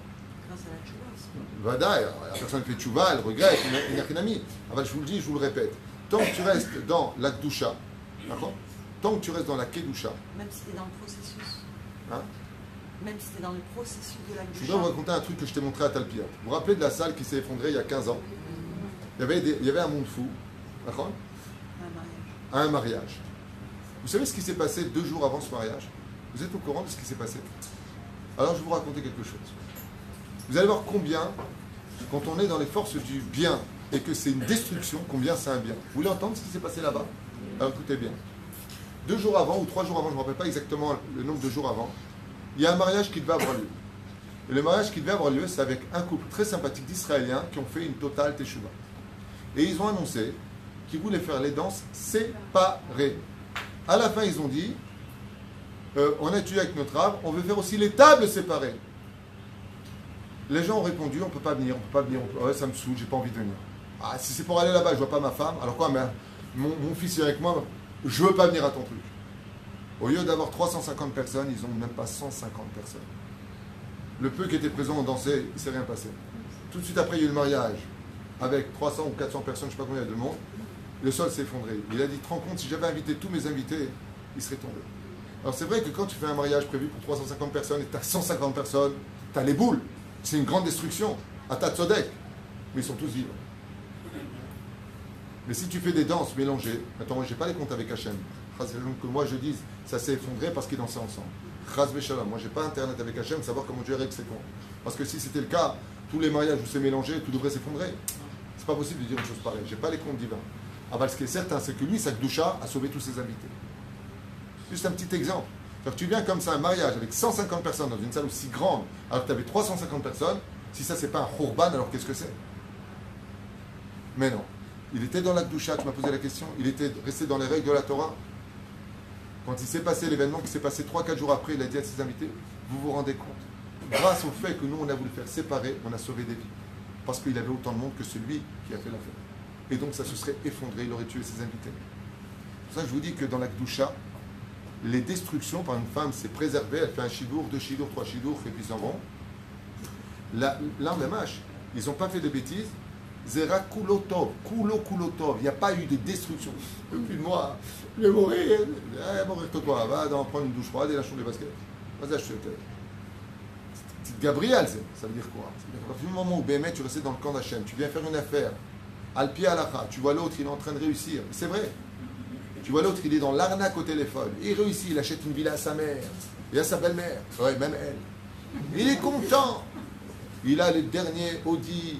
Grâce à la tchouva aussi. Vada, la personne fait tchouva, elle regrette, il n'y a rien à mis. Je vous le dis, je vous le répète. Tant que tu restes dans la Kedusha, d'accord? Tant que tu restes dans la Kedusha. Même si tu es dans le processus. Hein? Même si tu es dans le processus de la Kedusha. Je voudrais vous raconter un truc que je t'ai montré à Talpiot. Vous vous rappelez de la salle qui s'est effondrée il y a 15 ans? Il y avait un monde fou. D'accord? À un mariage. Vous savez ce qui s'est passé 2 jours avant ce mariage? Vous êtes au courant de ce qui s'est passé? Alors je vais vous raconter quelque chose. Vous allez voir combien, quand on est dans les forces du bien et que c'est une destruction, combien c'est un bien. Vous voulez entendre ce qui s'est passé là-bas? Alors écoutez bien. 2 jours avant ou 3 jours avant, je ne me rappelle pas exactement le nombre de jours avant, il y a un mariage qui devait avoir lieu. Et le mariage qui devait avoir lieu, c'est avec un couple très sympathique d'Israéliens qui ont fait une totale teshuva. Et ils ont annoncé qui voulaient faire les danses séparées. À la fin, ils ont dit, on a étudié avec notre art, on veut faire aussi les tables séparées. Les gens ont répondu, on ne peut pas venir, ouais, ça me saoule, j'ai pas envie de venir. Ah, si c'est pour aller là-bas, je vois pas ma femme, alors quoi, mais mon fils est avec moi, je veux pas venir à ton truc. Au lieu d'avoir 350 personnes, ils n'ont même pas 150 personnes. Le peu qui était présent ont dansé, il ne s'est rien passé. Tout de suite après, il y a eu le mariage, avec 300 ou 400 personnes, je ne sais pas combien il y a de monde. Le sol s'est effondré. Il a dit, te rends compte, si j'avais invité tous mes invités, ils seraient tombés. Alors c'est vrai que quand tu fais un mariage prévu pour 350 personnes et que tu as 150 personnes, tu as les boules. C'est une grande destruction. À ta tzodek. Mais ils sont tous vivants. Mais si tu fais des danses mélangées, attends, moi je n'ai pas les comptes avec Hachem. Que moi je dise, ça s'est effondré parce qu'ils dansaient ensemble. Chas v'shalom. Moi je n'ai pas internet avec Hachem, savoir comment Dieu règle ses comptes. Parce que si c'était le cas, tous les mariages où c'est mélangé, tout devrait s'effondrer. C'est pas possible de dire une chose pareille. J'ai pas les comptes divins. Ah bah, ce qui est certain, c'est que lui, sa Gdusha, a sauvé tous ses invités. Juste un petit exemple. Alors, tu viens comme ça, un mariage avec 150 personnes dans une salle aussi grande, alors que tu avais 350 personnes, si ça c'est pas un khurban, alors qu'est-ce que c'est? Mais non. Il était dans la Gdusha, tu m'as posé la question, il était resté dans les règles de la Torah. Quand il s'est passé l'événement qui s'est passé 3-4 jours après, il a dit à ses invités, vous vous rendez compte, grâce au fait que nous on a voulu faire séparer, on a sauvé des vies. Parce qu'il avait autant de monde que celui qui a fait l'affaire. Et donc ça se serait effondré, il aurait tué ses invités. C'est pour ça que je vous dis que dans la Gdusha, les destructions par une femme, c'est préservé, elle fait un shidour, 2 shidours, 3 shidours, et puis ils s'en vont. L'arme de Mâche, ils n'ont pas fait de bêtises. Zera kulotov, kulotov, il n'y a pas eu de destruction. Depuis moi, je vais mourir. Mourir que toi, va prendre une douche froide et lâche les baskets. Vas-y, je te petite Gabrielle, ça veut dire quoi? À partir du moment où Bémet, tu restais dans le camp d'Hachem, tu viens faire une affaire, Alpi Alacha, tu vois l'autre, il est en train de réussir. C'est vrai. Tu vois l'autre, il est dans l'arnaque au téléphone. Il réussit, il achète une villa à sa mère et à sa belle-mère. Ouais, même elle. Il est content. Il a les derniers Audi.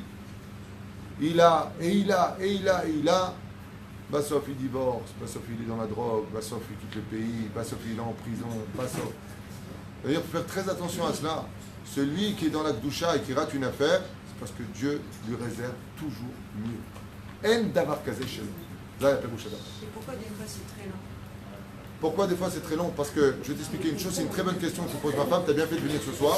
Il a. Bassof, il divorce. Bassof, il est dans la drogue. Bassof, il quitte le pays. Bassof, il est en prison. Bassof. D'ailleurs, il faut faire très attention à cela. Celui qui est dans la Gdusha et qui rate une affaire, c'est parce que Dieu lui réserve toujours mieux. En davar kazé chez nous. Là, il y a pas bouche à Et pourquoi des fois c'est très long? Pourquoi des fois c'est très long? Parce que je vais t'expliquer une chose, c'est une très bonne question que se pose ma femme. Tu as bien fait de venir ce soir.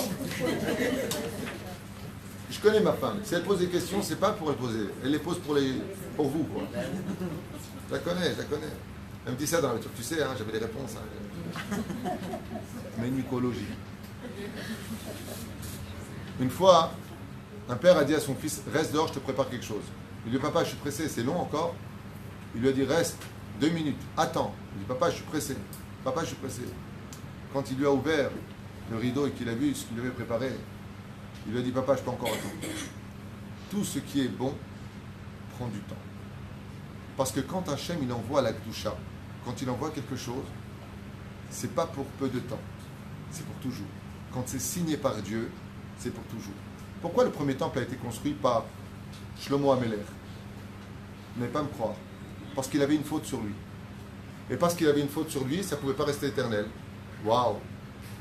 Je connais ma femme. Si elle pose des questions, c'est pas pour elle poser. Elle les pose pour vous, quoi. Je la connais. Elle me dit ça dans la voiture. Tu sais, hein, j'avais des réponses. Hein. Mais une mycologie. Une fois, un père a dit à son fils, reste dehors, je te prépare quelque chose. Il lui dit, papa, je suis pressé, c'est long encore. Il lui a dit, reste 2 minutes, attends. Il dit, papa, je suis pressé. Papa, je suis pressé. Quand il lui a ouvert le rideau et qu'il a vu ce qu'il avait préparé, il lui a dit, papa, je peux encore attendre. Tout ce qui est bon prend du temps. Parce que quand Hachem, il envoie la Gdusha, quand il envoie quelque chose, c'est pas pour peu de temps, c'est pour toujours. Quand c'est signé par Dieu, c'est pour toujours. Pourquoi le premier temple a été construit par Shlomo Ameler? Vous n'allez pas me croire. Parce qu'il avait une faute sur lui. Et parce qu'il avait une faute sur lui, ça ne pouvait pas rester éternel. Waouh!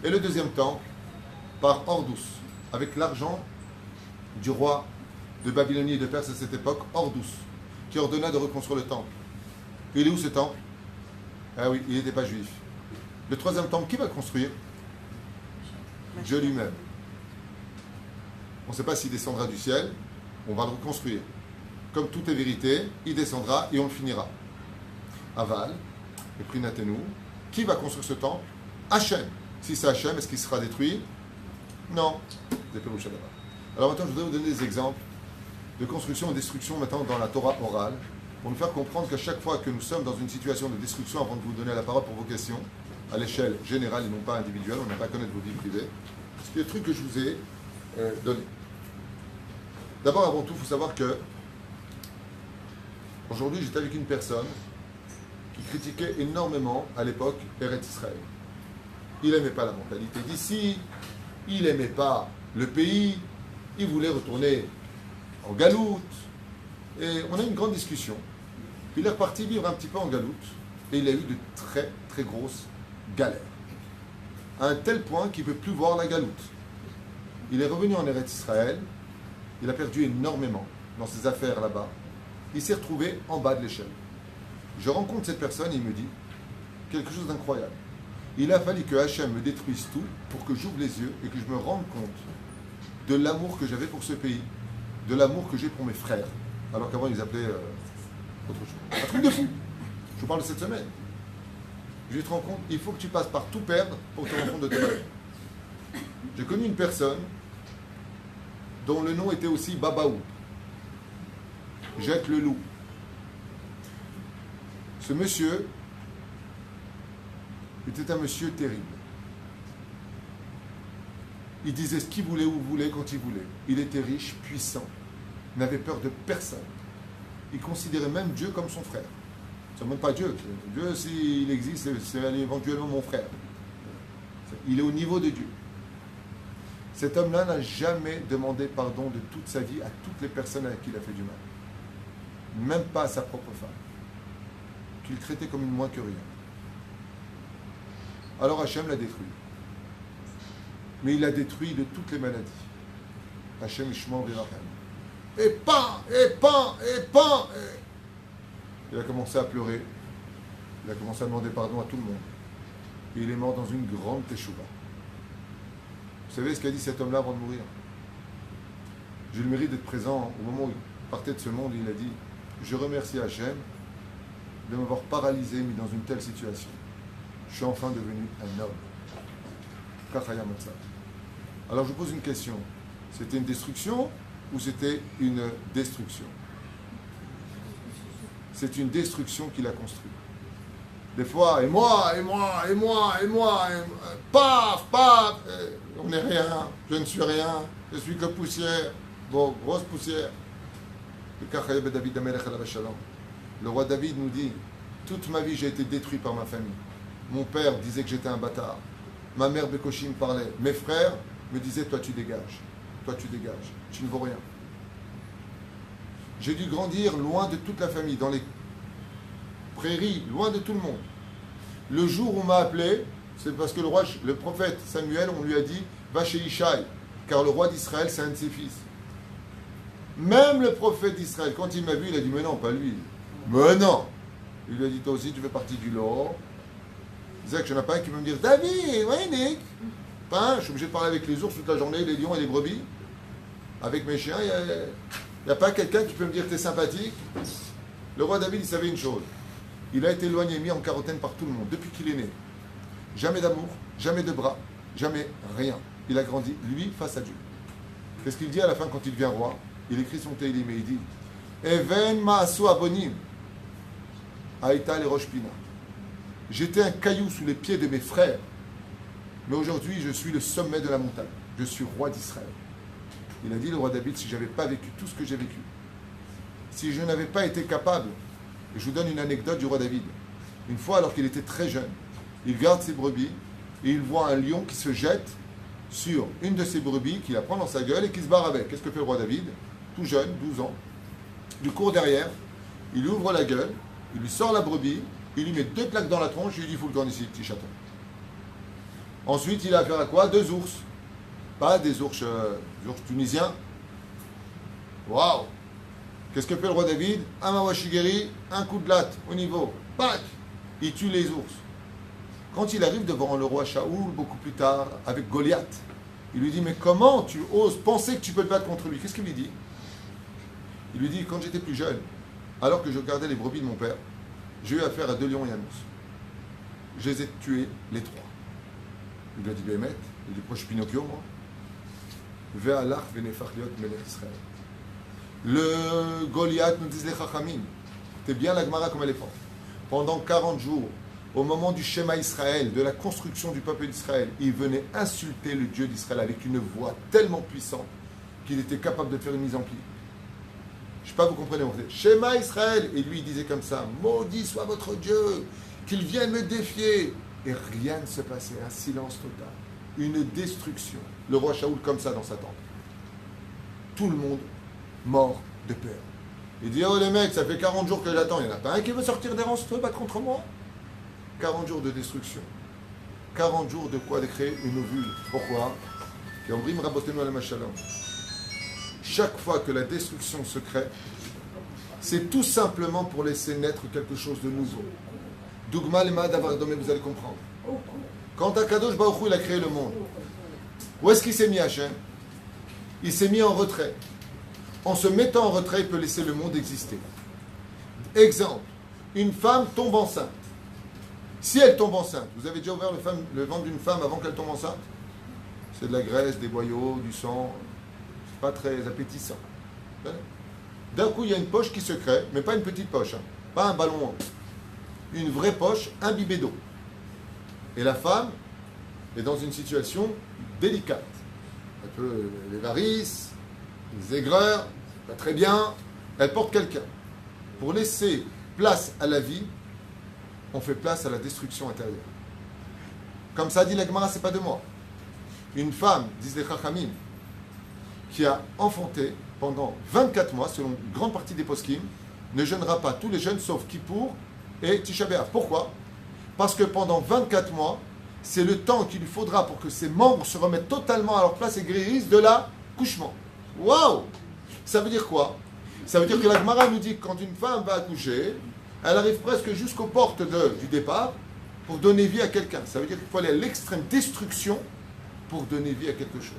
Et le deuxième temple, par Ordus, avec l'argent du roi de Babylonie et de Perse à cette époque, Ordus, qui ordonna de reconstruire le temple. Et il est où ce temple? Ah oui, il n'était pas juif. Le troisième temple, qui va le construire? Dieu lui-même. On ne sait pas s'il descendra du ciel, on va le reconstruire. Comme tout est vérité, il descendra et on le finira. Aval, et Prinatenu, qui va construire ce temple? Hachem. Si c'est Hachem, est-ce qu'il sera détruit? Non. Alors maintenant, je voudrais vous donner des exemples de construction et destruction maintenant dans la Torah orale, pour nous faire comprendre qu'à chaque fois que nous sommes dans une situation de destruction, avant de vous donner la parole pour vos questions, à l'échelle générale et non pas individuelle, on n'a pas à connaître vos vies privées, c'est le truc que je vous ai donné. D'abord, avant tout, il faut savoir que aujourd'hui, j'étais avec une personne qui critiquait énormément à l'époque Eretz Israël. Il n'aimait pas la mentalité d'ici, il n'aimait pas le pays, il voulait retourner en galoute. Et on a eu une grande discussion. Puis il est reparti vivre un petit peu en galoute et il a eu de très très grosses galères. À un tel point qu'il ne veut plus voir la galoute. Il est revenu en Eretz Israël, il a perdu énormément dans ses affaires là-bas. Il s'est retrouvé en bas de l'échelle. Je rencontre cette personne et il me dit quelque chose d'incroyable. Il a fallu que Hachem me détruise tout pour que j'ouvre les yeux et que je me rende compte de l'amour que j'avais pour ce pays, de l'amour que j'ai pour mes frères, alors qu'avant ils appelaient autre chose. Un truc de fou. Je vous parle de cette semaine. Je te rends compte, il faut que tu passes par tout perdre pour te rendre compte de tes valeurs. J'ai connu une personne dont le nom était aussi Babaou. Jacques Leloup. Ce monsieur était un monsieur terrible. Il disait ce qu'il voulait, où il voulait, quand il voulait. Il était riche, puissant, n'avait peur de personne. Il considérait même Dieu comme son frère. Ce n'est même pas Dieu. Dieu, s'il existe, c'est éventuellement mon frère. Il est au niveau de Dieu. Cet homme-là n'a jamais demandé pardon de toute sa vie à toutes les personnes avec qui il a fait du mal. Même pas à sa propre femme, qu'il traitait comme une moins que rien. Alors Hachem l'a détruit. Mais il l'a détruit de toutes les maladies. Hachem Ishmael Virachem. Et pan. Il a commencé à pleurer. Il a commencé à demander pardon à tout le monde. Et il est mort dans une grande teshuva. Vous savez ce qu'a dit cet homme-là avant de mourir? J'ai le mérite d'être présent au moment où il partait de ce monde. Il a dit: je remercie Hachem de m'avoir paralysé, mis dans une telle situation. Je suis enfin devenu un homme. Alors je vous pose une question. C'était une destruction ou c'était une destruction? C'est une destruction qu'il a construite. Des fois, et moi, paf, on n'est rien, je ne suis rien, je suis que poussière, bon, grosse poussière. Le roi David nous dit: toute ma vie j'ai été détruit par ma famille. Mon père disait que j'étais un bâtard. Ma mère Bekoshi me parlait. Mes frères me disaient: toi tu dégages, tu ne vaux rien. J'ai dû grandir loin de toute la famille, dans les prairies, loin de tout le monde. Le jour où on m'a appelé, c'est parce que le prophète Samuel, on lui a dit: va chez Ishaï, car le roi d'Israël, c'est un de ses fils. Même le prophète d'Israël, quand il m'a vu, il a dit: mais non, pas lui. Mais non. Il lui a dit: toi aussi, tu fais partie du lot. C'est que je n'en ai pas un qui peut me dire: David, oui, Nick. Je suis obligé de parler avec les ours toute la journée, les lions et les brebis. Avec mes chiens, il n'y a pas quelqu'un qui peut me dire: t'es sympathique. Le roi David, il savait une chose. Il a été éloigné, mis en quarantaine par tout le monde, depuis qu'il est né. Jamais d'amour, jamais de bras, jamais rien. Il a grandi, lui, face à Dieu. Qu'est-ce qu'il dit à la fin quand il devient roi? Il écrit son Teilim et il dit: Even ma'asu abonim, aïta le rosh pina. J'étais un caillou sous les pieds de mes frères, mais aujourd'hui je suis le sommet de la montagne. Je suis roi d'Israël. Il a dit, le roi David: si je n'avais pas vécu tout ce que j'ai vécu, si je n'avais pas été capable, et je vous donne une anecdote du roi David. Une fois, alors qu'il était très jeune, il garde ses brebis et il voit un lion qui se jette sur une de ses brebis, qui la prend dans sa gueule et qui se barre avec. Qu'est-ce que fait le roi David? Tout jeune, 12 ans. Il court derrière, il lui ouvre la gueule, il lui sort la brebis, il lui met 2 claques dans la tronche, il lui dit: fous le camp ici, petit chaton. Ensuite, il a affaire à quoi? 2 ours. Pas des ours tunisiens. Waouh! Qu'est-ce que fait le roi David? Un mawashigeri, un coup de latte au niveau. Pac! Il tue les ours. Quand il arrive devant le roi Shaoul, beaucoup plus tard, avec Goliath, il lui dit: mais comment tu oses penser que tu peux te battre contre lui? Qu'est-ce qu'il lui dit? Il lui dit: quand j'étais plus jeune, alors que je gardais les brebis de mon père, j'ai eu affaire à 2 lions et un ours. Je les ai tués les 3. Il lui a dit: Bémet, il dit: proche Pinocchio, moi. Ve'alach ve'nefachliot melech Israël. Le Goliath, nous disent les Chachamim, t'es bien la Gemara comme elle est forte. Pendant 40 jours, au moment du Shema Israël, de la construction du peuple d'Israël, il venait insulter le Dieu d'Israël avec une voix tellement puissante qu'il était capable de faire une mise en pli. Je ne sais pas, vous comprenez, on faisait Shema Israël, et lui il disait comme ça: maudit soit votre Dieu, qu'il vienne me défier. Et rien ne se passait, un silence total, une destruction. Le roi Shaoul comme ça dans sa tente. Tout le monde mort de peur. Il dit: oh les mecs, ça fait 40 jours que j'attends, il n'y en a pas un qui veut sortir des rangs, se battre contre moi? 40 jours de destruction. 40 jours de quoi? De créer une ovule. Pourquoi? Chaque fois que la destruction se crée, C'est tout simplement pour laisser naître quelque chose de nouveau. Dougma lema davar domé, vous allez comprendre. Quand Akadosh Baruch Hu, il a créé le monde, où est-ce qu'il s'est mis, Hachem? Il s'est mis en retrait. En se mettant en retrait, il peut laisser le monde exister. Exemple, une femme tombe enceinte. Si elle tombe enceinte, vous avez déjà ouvert le ventre d'une femme avant qu'elle tombe enceinte? C'est de la graisse, des boyaux, du sang. C'est pas très appétissant. D'un coup, il y a une poche qui se crée, mais pas une petite poche, hein, pas un ballon. Une vraie poche imbibée d'eau. Et la femme est dans une situation délicate. Elle peut les varices, les aigreurs, pas très bien. Elle porte quelqu'un. Pour laisser place à la vie, on fait place à la destruction intérieure. Comme ça dit la Gemara, c'est pas de moi. Une femme, disent les Chachamim, qui a enfanté pendant 24 mois, selon une grande partie des poskim, ne jeûnera pas tous les jeûnes sauf Kippour et Tisha B'Av. Pourquoi? Parce que pendant 24 mois, c'est le temps qu'il lui faudra pour que ses membres se remettent totalement à leur place et guérissent de l'accouchement. Waouh! Ça veut dire quoi? Ça veut dire que la Gemara nous dit que quand une femme va accoucher, elle arrive presque jusqu'aux portes du départ pour donner vie à quelqu'un. Ça veut dire qu'il faut aller à l'extrême destruction pour donner vie à quelque chose.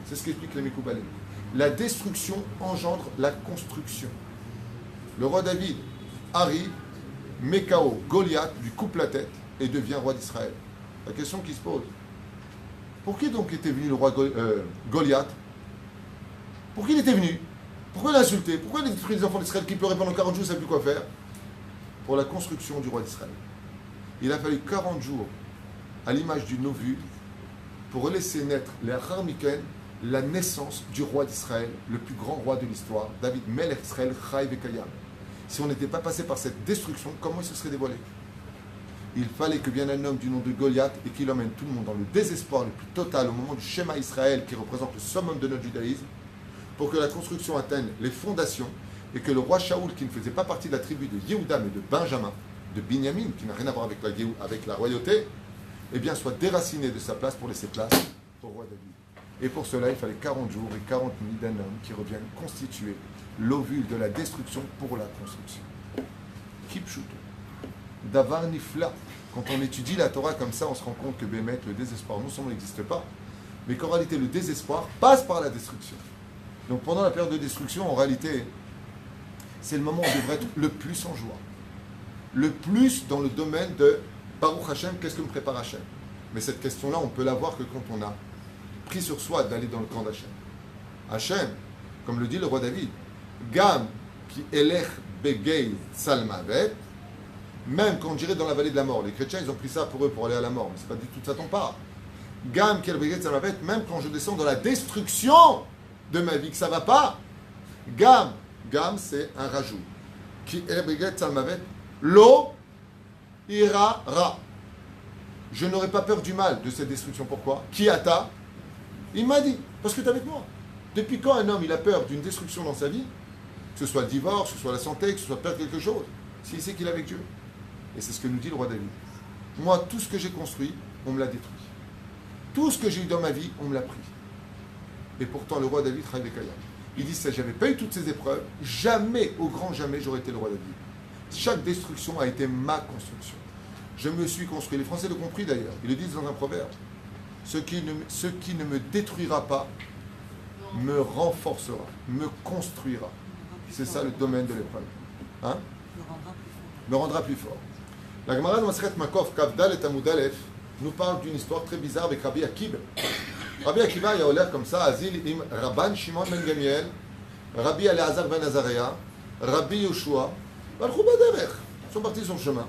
C'est ce qu'explique les Mekoubalé. La destruction engendre la construction. Le roi David arrive, met KO Goliath, lui coupe la tête et devient roi d'Israël. La question qui se pose, pour qui donc était venu le roi Goliath? Pour qui il était venu? Pourquoi il a insulté? Pourquoi il a détruit les enfants d'Israël qui pleuraient pendant 40 jours, ne savaient plus quoi faire? Pour la construction du roi d'Israël. Il a fallu 40 jours à l'image d'une ovule pour laisser naître les Achar Miken, la naissance du roi d'Israël, le plus grand roi de l'histoire, David Melech Israël Chai Vekayam. Si on n'était pas passé par cette destruction, comment il se serait dévoilé? Il fallait que vienne un homme du nom de Goliath et qu'il emmène tout le monde dans le désespoir le plus total au moment du Shema Israël qui représente le summum de notre judaïsme pour que la construction atteigne les fondations et que le roi Shaoul, qui ne faisait pas partie de la tribu de Yehuda mais de Benjamin, de Binyamin, qui n'a rien à voir avec la royauté, eh bien soit déraciné de sa place pour laisser place au roi David. Et pour cela, il fallait 40 jours et 40 nuits d'un homme qui revienne constituer l'ovule de la destruction pour la construction. Kipchuto. Davar Nifla. Quand on étudie la Torah comme ça, on se rend compte que Bémet, le désespoir, non seulement n'existe pas, mais qu'en réalité, le désespoir passe par la destruction. Donc pendant la période de destruction, en réalité, c'est le moment où on devrait être le plus en joie. Le plus dans le domaine de Baruch Hashem, qu'est-ce que me prépare Hashem? Mais cette question-là, on peut la voir que quand on a pris sur soi d'aller dans le camp d'Hachem. Hachem, comme le dit le roi David, Gam qui elech begei salmavet, même quand on dirait dans la vallée de la mort, les chrétiens ils ont pris ça pour eux pour aller à la mort, mais c'est pas du tout ça ton part. Gam qui elech begei salmavet, même quand je descends dans la destruction de ma vie, que ça va pas. Gam c'est un rajout. Qui elech begei salmavet, lo ira ra. Je n'aurai pas peur du mal de cette destruction. Pourquoi? Qui ata? Il m'a dit, parce que tu es avec moi. Depuis quand un homme il a peur d'une destruction dans sa vie, que ce soit le divorce, que ce soit la santé, que ce soit perdre quelque chose, s'il sait qu'il est avec Dieu? Et c'est ce que nous dit le roi David. Moi, tout ce que j'ai construit, on me l'a détruit. Tout ce que j'ai eu dans ma vie, on me l'a pris. Et pourtant, le roi David, il dit, si j'avais pas eu toutes ces épreuves, jamais, au grand jamais, j'aurais été le roi David. Chaque destruction a été ma construction. Je me suis construit. Les Français l'ont compris d'ailleurs. Ils le disent dans un proverbe. Ce qui ne me détruira pas me renforcera, me construira. C'est ça le domaine de l'épreuve. Hein? Me rendra plus fort. La Gemara de Masechet Makov, Kavdal et Amud Aleph, nous parle d'une histoire très bizarre avec Rabbi Akiva. Rabbi Akiva, il a l'air comme ça, Azil im Rabban Shimon ben Gamiel, Rabbi Eleazar ben Azaria, Rabbi Yoshua, ils sont partis sur le chemin.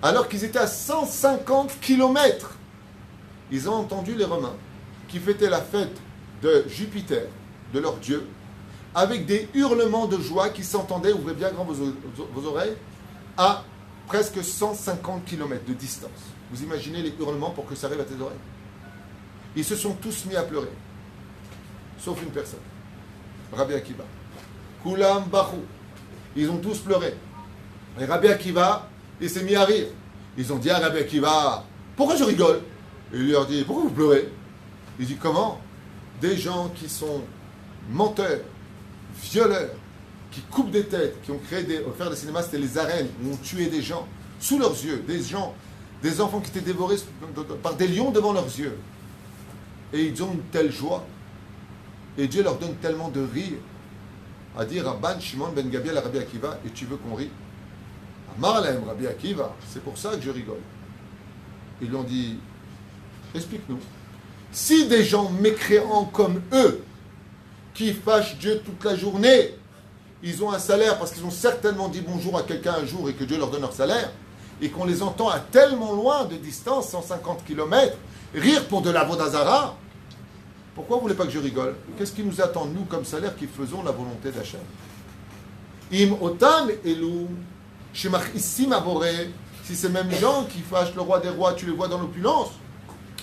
Alors qu'ils étaient à 150 km, ils ont entendu les Romains qui fêtaient la fête de Jupiter, de leur dieu, avec des hurlements de joie qui s'entendaient, ouvrez bien grand vos oreilles, à presque 150 km de distance. Vous imaginez les hurlements pour que ça arrive à tes oreilles? Ils se sont tous mis à pleurer, sauf une personne, Rabbi Akiva. Kulam Bachou. Ils ont tous pleuré. Et Rabbi Akiva, il s'est mis à rire. Ils ont dit à Rabbi Akiva, pourquoi je rigole? Et il leur dit, pourquoi vous pleurez? Il dit, comment? Des gens qui sont menteurs, violeurs, qui coupent des têtes, qui ont offert des cinémas, c'était les arènes, où on tuait des gens, sous leurs yeux, des enfants qui étaient dévorés par des lions devant leurs yeux. Et ils ont une telle joie. Et Dieu leur donne tellement de rire. À dire Rabban Shimon ben Gabriel à Rabbi Akiva, et tu veux qu'on rit? Amar lahem Rabbi Akiva, c'est pour ça que je rigole. Ils lui ont dit, explique-nous. Si des gens mécréants comme eux, qui fâchent Dieu toute la journée, ils ont un salaire parce qu'ils ont certainement dit bonjour à quelqu'un un jour et que Dieu leur donne leur salaire, et qu'on les entend à tellement loin de distance, 150 km, rire pour de la vodazara, pourquoi vous ne voulez pas que je rigole? Qu'est-ce qui nous attend, nous, comme salaire, qui faisons la volonté d'Hachem? Im otam elou, shemach issim aboré, si ces mêmes gens qui fâchent le roi des rois, tu les vois dans l'opulence,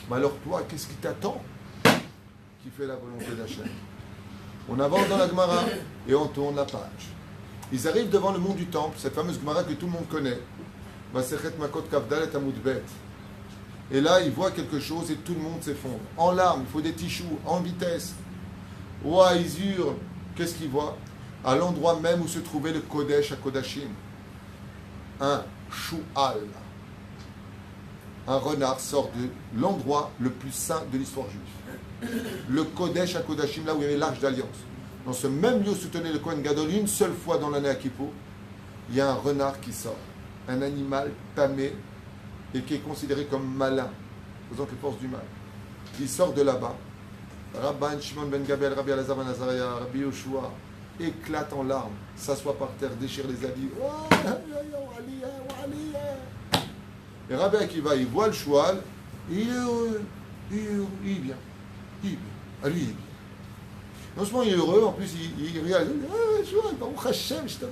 mais alors toi, qu'est-ce qui t'attend qui fait la volonté d'Hachem? On avance dans la Gemara et on tourne la page. Ils arrivent devant le mont du Temple, cette fameuse Gemara que tout le monde connaît. Masechet Makot Kavdal et Amud Bet. Et là, ils voient quelque chose et tout le monde s'effondre. En larmes, il faut des tichous, en vitesse. Ouah, ils hurlent. Qu'est-ce qu'ils voient? À l'endroit même où se trouvait le Kodesh à Kodashim. Un choual. Un renard sort de l'endroit le plus saint de l'histoire juive. Le Kodesh à Kodashim, là où il y avait l'Arche d'Alliance. Dans ce même lieu où se tenait le Kohen Gadol, une seule fois dans l'année à Kippour, il y a un renard qui sort. Un animal tamé et qui est considéré comme malin, faisant les forces du mal. Il sort de là-bas. Rabban Shimon ben Gabriel, Rabbi Elazar ben Azariah, Rabbi Yoshua, éclate en larmes, s'assoit par terre, déchire les habits. Et Rabbi Akiva, il voit le choual, il est heureux, il est bien. Ah, lui, il est bien. Non seulement il est heureux, en plus il regarde, choual, Baruch Hashem, je t'aime.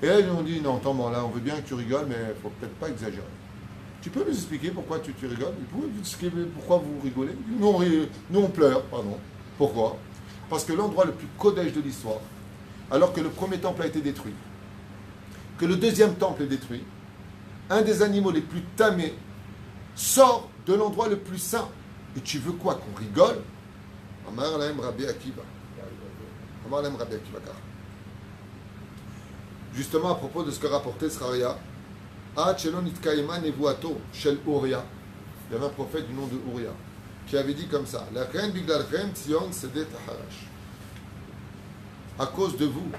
Et là, ils lui ont dit, non, attends, là, on veut bien que tu rigoles, mais il ne faut peut-être pas exagérer. Tu peux nous expliquer pourquoi tu rigoles? Vous pouvez nous expliquer pourquoi vous rigolez? Nous, on pleure, pardon. Pourquoi? Parce que l'endroit le plus kodesh de l'histoire, alors que le premier temple a été détruit, que le deuxième temple est détruit, un des animaux les plus tamés sort de l'endroit le plus saint. Et tu veux quoi? Qu'on rigole? Amar lahem Rabbi Akiva. Amar lahem Rabbi Akiva. Justement, à propos de ce que rapportait Sraria, Shel Uria, il y avait un prophète du nom de Uria, qui avait dit comme ça, la reine Biglalchem Tzion Sedet Harash. À cause de vous,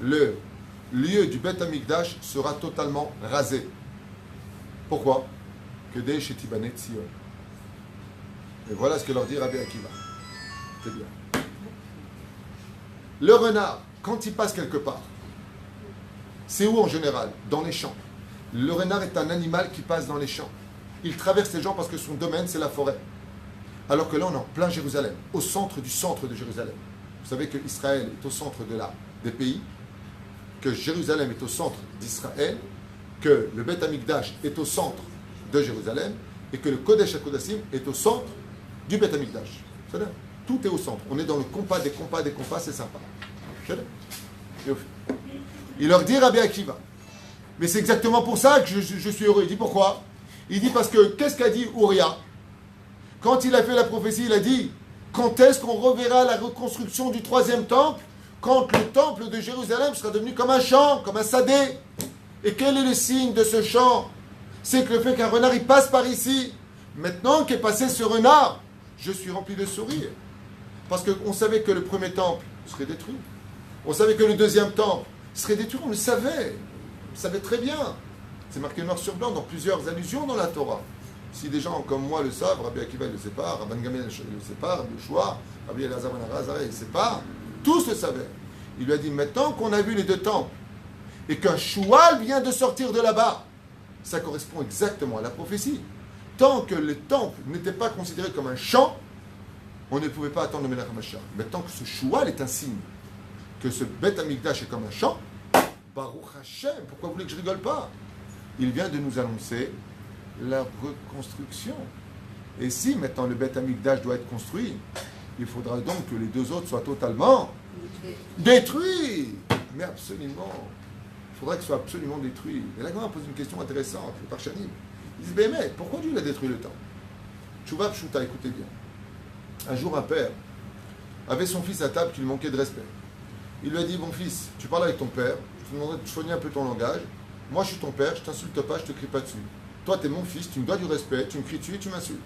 le lieu du Beth Amikdash sera totalement rasé. Pourquoi? Que des Shetibane Tzion. Et voilà ce que leur dit Rabbi Akiva. C'est bien. Le renard, quand il passe quelque part, c'est où en général? Dans les champs. Le renard est un animal qui passe dans les champs. Il traverse les gens parce que son domaine, c'est la forêt. Alors que là, on est en plein Jérusalem, au centre de Jérusalem. Vous savez que Israël est au centre des pays, que Jérusalem est au centre d'Israël, que le Beth Amikdash est au centre de Jérusalem, et que le Kodesh HaKodashim est au centre du Beth Amikdash. Tout est au centre. On est dans le compas des compas, c'est sympa. Il leur dit Rabbi Akiva. Mais c'est exactement pour ça que je suis heureux. Il dit pourquoi? Il dit parce que, qu'est-ce qu'a dit Uria? Quand il a fait la prophétie, il a dit, quand est-ce qu'on reverra la reconstruction du troisième temple? Quand le temple de Jérusalem sera devenu comme un champ, comme un sadé. Et quel est le signe de ce champ? C'est que le fait qu'un renard, il passe par ici. Maintenant qu'est passé ce renard, je suis rempli de sourires. Parce qu'on savait que le premier temple serait détruit. On savait que le deuxième temple serait détruit, on le savait. On le savait très bien. C'est marqué noir sur blanc dans plusieurs allusions dans la Torah. Si des gens comme moi le savent, Rabbi Akiva le sait pas, Rabban Gamliel le sait pas, Rabbi Yoshua, Rabbi Elazar ben Azariah le sait pas, tous le savaient. Il lui a dit, maintenant qu'on a vu les deux temples, et qu'un choual vient de sortir de là-bas, ça correspond exactement à la prophétie. Tant que le temple n'était pas considéré comme un champ, on ne pouvait pas attendre le Melech HaMashiach. Maintenant que ce choual est un signe, que ce Beth Amikdash est comme un champ, Baruch Hashem, pourquoi vous voulez que je rigole pas? Il vient de nous annoncer la reconstruction. Et si maintenant le Beth Amikdash doit être construit, il faudra donc que les deux autres soient totalement détruits. Mais absolument. Il faudra qu'ils soient absolument détruits. Et là, quand on pose une question intéressante, le Parchanim, ils disent, mais pourquoi Dieu a détruit le temple? Tchouva Pshuta, écoutez bien. Un jour, un père avait son fils à table qui lui manquait de respect. Il lui a dit, mon fils, tu parles avec ton père, je te demanderais de soigner un peu ton langage. Moi, je suis ton père, je t'insulte pas, je te crie pas dessus. Toi, tu es mon fils, tu me dois du respect, tu me cries dessus et tu m'insultes.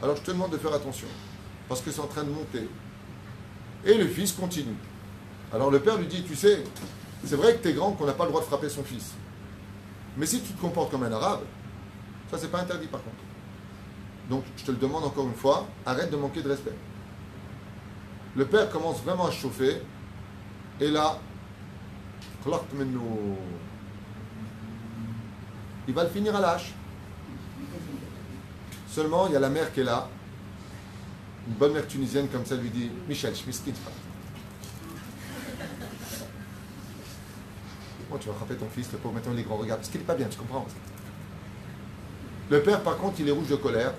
Alors, je te demande de faire attention, parce que c'est en train de monter. Et le fils continue. Alors, le père lui dit, tu sais, c'est vrai que tu es grand, qu'on n'a pas le droit de frapper son fils. Mais si tu te comportes comme un arabe, ça, c'est pas interdit par contre. Donc, je te le demande encore une fois, arrête de manquer de respect. Le père commence vraiment à se chauffer, et là, il va le finir à l'âge. Seulement, il y a la mère qui est là, une bonne mère tunisienne comme ça lui dit, Michel, je m'explique pas. Bon, tu vas frapper ton fils, le pauvre, maintenant les grands regards, parce qu'il n'est pas bien, tu comprends? Le père, par contre, il est rouge de colère.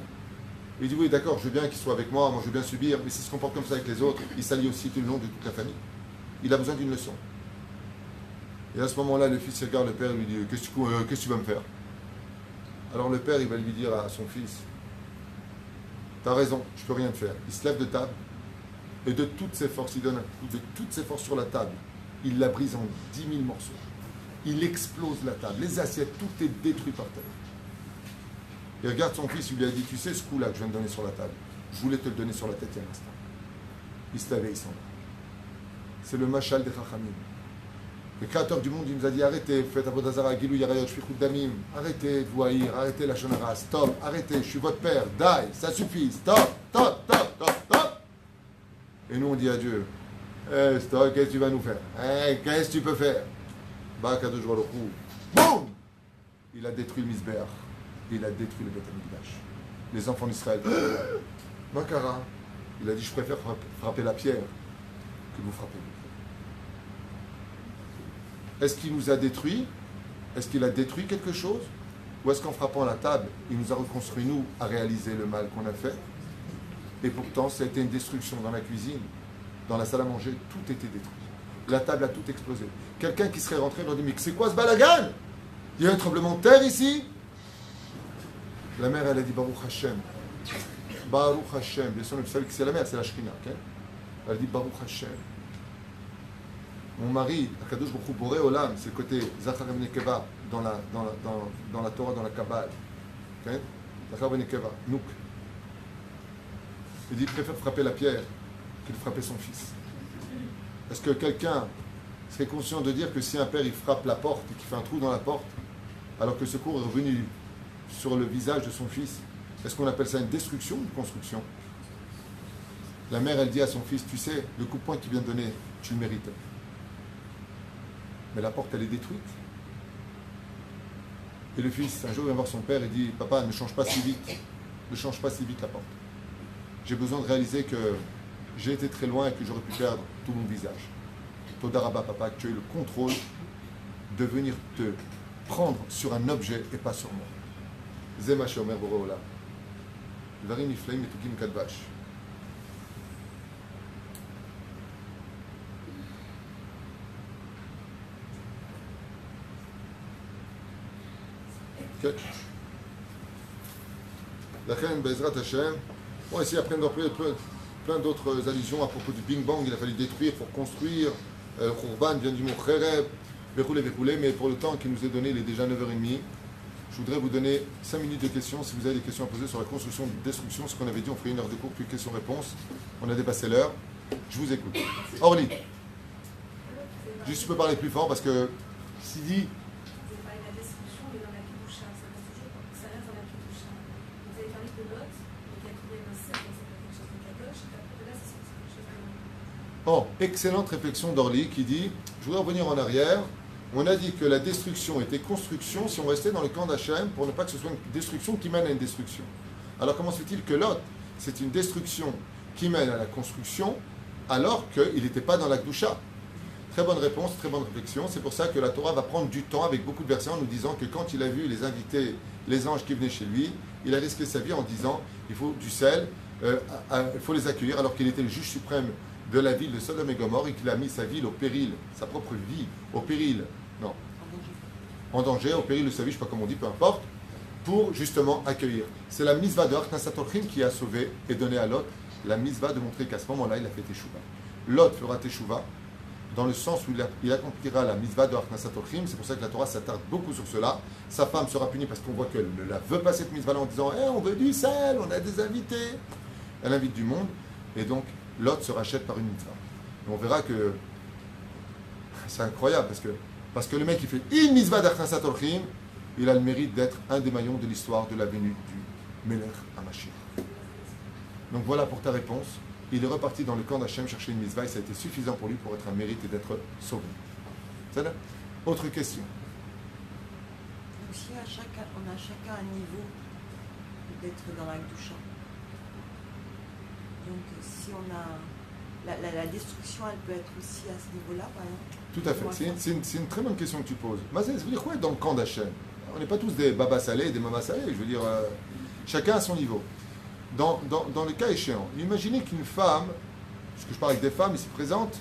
Il dit, oui, d'accord, je veux bien qu'il soit avec moi, moi je veux bien subir, mais s'il se comporte comme ça avec les autres, il s'allie aussi tout le long de toute la famille. Il a besoin d'une leçon. Et à ce moment-là, le fils regarde le père et lui dit, qu'est-ce que tu vas me faire? Alors le père, il va lui dire à son fils, t'as raison, je peux rien te faire. Il se lève de table, et de toutes ses forces, il donne un coup de toutes ses forces sur la table. Il la brise en 10 000 morceaux. Il explose la table, les assiettes, tout est détruit par terre. Il regarde son fils, il lui a dit, tu sais ce coup-là que je viens de donner sur la table, je voulais te le donner sur la tête il y a un instant. Il se lève et il s'en va. C'est le machal des Chachamim. Le créateur du monde, il nous a dit, arrêtez, faites Avodazara, Gilou Yarayot, Shfichut Damim, arrêtez de vous haïr, arrêtez la Shonara, stop, arrêtez, je suis votre père, die, ça suffit, stop, stop, stop, stop, stop. Et nous on dit à Dieu, stop, qu'est-ce que tu vas nous faire? Qu'est-ce que tu peux faire? Bah, Kadosh Baruch Hu, boum! Il a détruit le Misber. Il a détruit le Beth Amikdash. Les enfants d'Israël. Makara, il a dit, je préfère frapper la pierre que vous frapper. Est-ce qu'il nous a détruit? Est-ce qu'il a détruit quelque chose? Ou est-ce qu'en frappant la table, il nous a reconstruit, nous, à réaliser le mal qu'on a fait? Et pourtant, ça a été une destruction dans la cuisine, dans la salle à manger, tout était détruit. La table a tout explosé. Quelqu'un qui serait rentré leur dit, mais c'est quoi ce balagan? Il y a un tremblement de terre ici? La mère, elle a dit Baruch Hashem. Baruch Hashem. Bien sûr, vous savez que c'est la mère, c'est la Shrina. Okay? Elle a dit Baruch Hashem. Mon mari, Akadosh Baruch Hu Boré Olam, c'est le côté Zachar ben Nekeva dans la Torah, dans la Kabbale. Okay? Zachar ben Nekeva, Nouk. Il dit il préfère frapper la pierre que de frapper son fils. Est-ce que quelqu'un serait conscient de dire que si un père il frappe la porte et qu'il fait un trou dans la porte, alors que ce cours est revenu sur le visage de son fils, est-ce qu'on appelle ça une destruction ou une construction? La mère, elle dit à son fils, tu sais, le coup de poing qu'il vient de donner, tu le mérites. Mais la porte, elle est détruite. Et le fils, un jour, vient voir son père et dit, papa, ne change pas si vite. Ne change pas si vite la porte. J'ai besoin de réaliser que j'ai été très loin et que j'aurais pu perdre tout mon visage. Todaraba, papa, que tu aies le contrôle de venir te prendre sur un objet et pas sur moi. Zema Shomer Boré Olam. Dvarim Niflaim Metukim Kadvash. Ok. La reine Bezrat Hashem. Bon, ici, après, on doit plein d'autres allusions à propos du Bing Bang. Il a fallu détruire pour construire. Khurban vient du mot Khereb. Verroulé, mais pour le temps qui nous est donné, il est déjà 9h30. Je voudrais vous donner 5 minutes de questions. Si vous avez des questions à poser sur la construction de destruction, ce qu'on avait dit, on ferait 1 heure de cours, puis questions-réponses. On a dépassé l'heure. Je vous écoute. Orly. Juste, tu peux parler plus fort parce que Sidi. Vous avez parlé de la destruction, mais dans la Kedusha, ça reste dans la Kedusha. Vous avez parlé de Lot, qui a trouvé un cerf, donc c'est pas quelque chose de Kadosh, et après de là, c'est quelque chose de... Oh, excellente réflexion d'Orly qui dit, je voudrais revenir en arrière. On a dit que la destruction était construction si on restait dans le camp d'Hachem pour ne pas que ce soit une destruction qui mène à une destruction. Alors comment se fait-il que Lot, c'est une destruction qui mène à la construction alors qu'il n'était pas dans la Kedusha? Très bonne réponse, très bonne réflexion. C'est pour ça que la Torah va prendre du temps avec beaucoup de versets en nous disant que quand il a vu les invités, les anges qui venaient chez lui, il a risqué sa vie en disant il faut du sel, il faut les accueillir alors qu'il était le juge suprême de la ville de Sodome et Gomorrhe et qu'il a mis sa ville au péril, sa propre vie au péril, non, en danger, au péril de sa vie, je ne sais pas comment on dit, peu importe, pour justement accueillir. C'est la mitzvah de Arnasat Orchim qui a sauvé et donné à Lot la mitzvah de montrer qu'à ce moment-là, il a fait teshuva. Lot fera teshuva dans le sens où il accomplira la mitzvah de Achnasat Orchim. C'est pour ça que la Torah s'attarde beaucoup sur cela. Sa femme sera punie parce qu'on voit qu'elle ne la veut pas cette mitzvah-là en disant on veut du sel, on a des invités. Elle invite du monde et donc Lot se rachète par une mitzvah. Et on verra que c'est incroyable parce que le mec qui fait une mitzvah d'Achnasat Orchim, il a le mérite d'être un des maillons de l'histoire de la venue du Melech HaMashiach. Donc voilà pour ta réponse. Il est reparti dans le camp d'Hachem chercher une mitzvah et ça a été suffisant pour lui pour être un mérite et d'être sauvé. C'est là. Autre question. Donc si on a chacun un niveau d'être dans la Kedusha. Donc si on a la destruction, elle peut être aussi à ce niveau-là, par exemple. Tout à fait. C'est une très bonne question que tu poses. Mais ça veut dire quoi être dans le camp d'Hachem? On n'est pas tous des babas salés et des mamas salés. Je veux dire, chacun à son niveau. Dans le cas échéant, imaginez qu'une femme, parce que je parle avec des femmes ici présentes,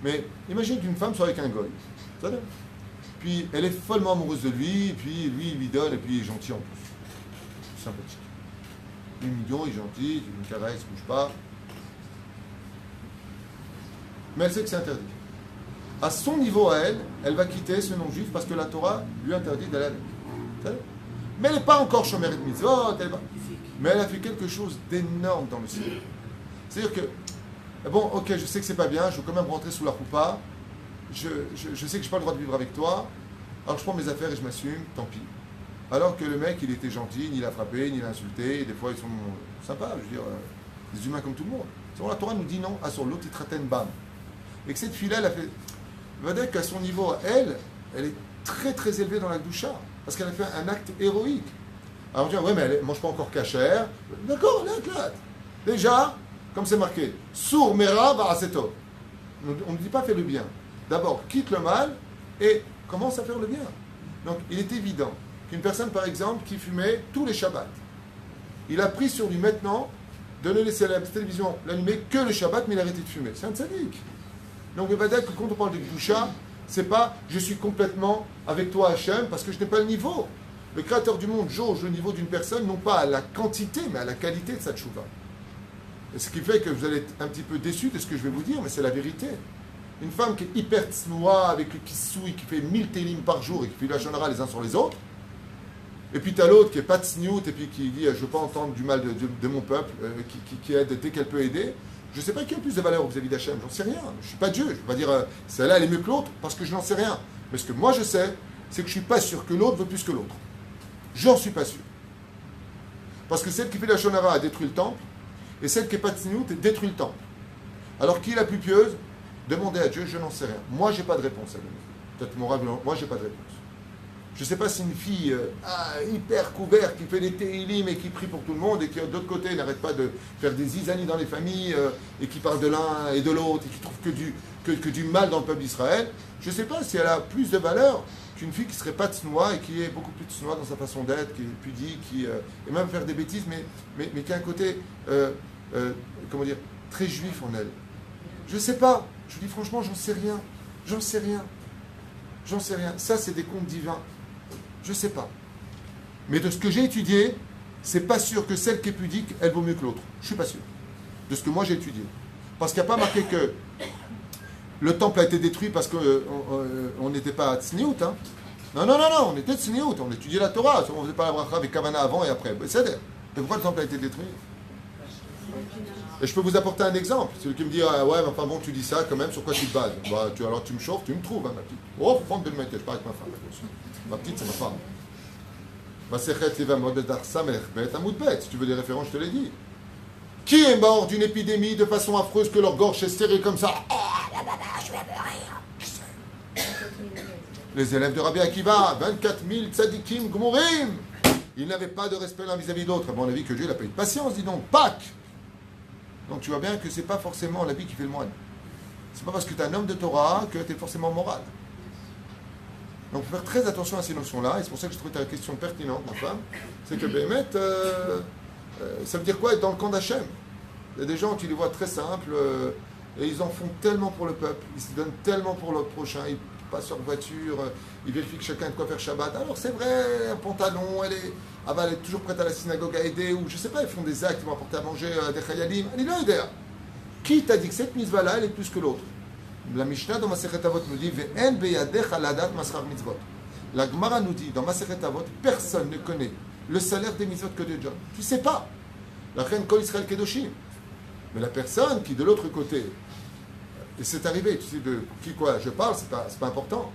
mais imaginez qu'une femme soit avec un goy. Puis elle est follement amoureuse de lui, puis lui il lui donne, et puis il est gentil en plus. Sympathique. Il est mignon, il est gentil, il me caresse, il ne bouge pas. Mais elle sait que c'est interdit. À son niveau à elle, elle va quitter ce non-juif parce que la Torah lui interdit d'aller avec. Mais elle n'est pas encore chômeur de mitzvot, mais elle a fait quelque chose d'énorme dans le ciel. C'est-à-dire que, bon, ok, je sais que c'est pas bien, je veux quand même rentrer sous la roupa, je sais que je n'ai pas le droit de vivre avec toi, alors je prends mes affaires et je m'assume, tant pis. Alors que le mec, il était gentil, ni l'a frappé, ni l'a insulté, et des fois ils sont sympas, je veux dire, des humains comme tout le monde. C'est bon, la Torah nous dit non, à son lot, il traten bam. Et que cette fille-là, elle a fait. Va dire qu'à son niveau, elle est très très élevée dans la Kedusha, parce qu'elle a fait un acte héroïque. Alors on dit, ouais, mais elle ne mange pas encore cachère. D'accord, elle éclate. Déjà, comme c'est marqué, sourd mera va aseto. On ne dit pas fais le bien. D'abord, quitte le mal et commence à faire le bien. Donc, il est évident qu'une personne, par exemple, qui fumait tous les Shabbats, il a pris sur lui maintenant de ne laisser la télévision l'allumer que le Shabbat, mais il a arrêté de fumer. C'est un tzaddik. Donc, il va dire que quand on parle de Kedusha, c'est pas je suis complètement avec toi, Hachem, parce que je n'ai pas le niveau. Le Créateur du monde jauge le niveau d'une personne, non pas à la quantité, mais à la qualité de sa tchouva. Et ce qui fait que vous allez être un petit peu déçus de ce que je vais vous dire, mais c'est la vérité. Une femme qui est hyper tsnoua, avec le kissouille, qui fait 1000 télim par jour et qui fait la shonara les uns sur les autres, et puis tu as l'autre qui est pas tsniout et puis qui dit je ne veux pas entendre du mal de mon peuple, qui aide dès qu'elle peut aider. Je ne sais pas qui a plus de valeur vis-à-vis d'Hachem, j'en sais rien. Je ne suis pas Dieu, je ne vais pas dire celle-là elle est mieux que l'autre parce que je n'en sais rien. Mais ce que moi je sais, c'est que je ne suis pas sûr que l'autre veut plus que l'autre. J'en suis pas sûr. Parce que celle qui fait la shonara a détruit le temple, et celle qui est pas tsniout a détruit le temple. Alors qui est la plus pieuse? Demandez à Dieu, je n'en sais rien. Moi, j'ai pas de réponse à donner. Peut-être mon rêve, moi, j'ai pas de réponse. Je ne sais pas si une fille hyper couverte qui fait des télim et qui prie pour tout le monde et qui, de l'autre côté, n'arrête pas de faire des zizanies dans les familles et qui parle de l'un et de l'autre et qui trouve que du mal dans le peuple d'Israël, je ne sais pas si elle a plus de valeur qu'une fille qui ne serait pas tsnoua et qui est beaucoup plus tsnoua dans sa façon d'être, qui est pudique, et même faire des bêtises, mais qui a un côté, comment dire, très juif en elle. Je ne sais pas. Je vous dis franchement, j'en sais rien. J'en sais rien. J'en sais rien. Ça, c'est des contes divins. Je ne sais pas. Mais de ce que j'ai étudié, c'est pas sûr que celle qui est pudique, elle vaut mieux que l'autre. Je suis pas sûr. De ce que moi j'ai étudié. Parce qu'il n'y a pas marqué que le temple a été détruit parce qu'on n'était pas tsniout. Hein. Non, on était tsniout. On étudiait la Torah. On ne faisait pas la bracha avec Kavana avant et après. C'est-à-dire. Et pourquoi le temple a été détruit? Et je peux vous apporter un exemple. Celui qui me dit ouais, enfin bon, tu dis ça quand même, sur quoi tu te bases? Bah, alors tu me chauffes, tu me trouves, hein, ma petite. Oh, faut prendre de le mettre, je parle avec ma femme. Ma petite, c'est ma femme. Si tu veux des références, je te l'ai dit. Qui est mort d'une épidémie de façon affreuse que leur gorge est serrée comme ça? Les élèves de Rabbi Akiva, 24 000 tzadikim gmourim. Ils n'avaient pas de respect l'un vis-à-vis d'autre. À mon avis, que Dieu n'a pas eu de patience, dis donc. Pâques. Donc tu vois bien que ce n'est pas forcément l'habit qui fait le moine. Ce n'est pas parce que tu es un homme de Torah que tu es forcément moral. Donc il faut faire très attention à ces notions-là, et c'est pour ça que je trouve ta question pertinente, ma femme. C'est que Béhémet, ça veut dire quoi être dans le camp d'Hachem? Il y a des gens qui les voient très simples, et ils en font tellement pour le peuple, ils se donnent tellement pour leur prochain, passe sur voiture, il vérifie que chacun a de quoi faire Shabbat. Alors c'est vrai, un pantalon, elle est toujours prête à la synagogue à aider, ou je sais pas, ils font des actes, ils vont apporter à manger des chayalim. Elle est là, aider. Qui t'a dit que cette mitzvah-là, elle est plus que l'autre? La Mishnah dans Masechet Avot nous dit Ve'en beyadecha ladat maschar mitzvot. La Gemara nous dit dans Masechet Avot, personne ne connaît le salaire des mitzvot que Dieu. Tu sais pas. La reine Kol Israël Kedoshim. Mais la personne qui de l'autre côté, et c'est arrivé, tu sais de qui quoi je parle, c'est pas important.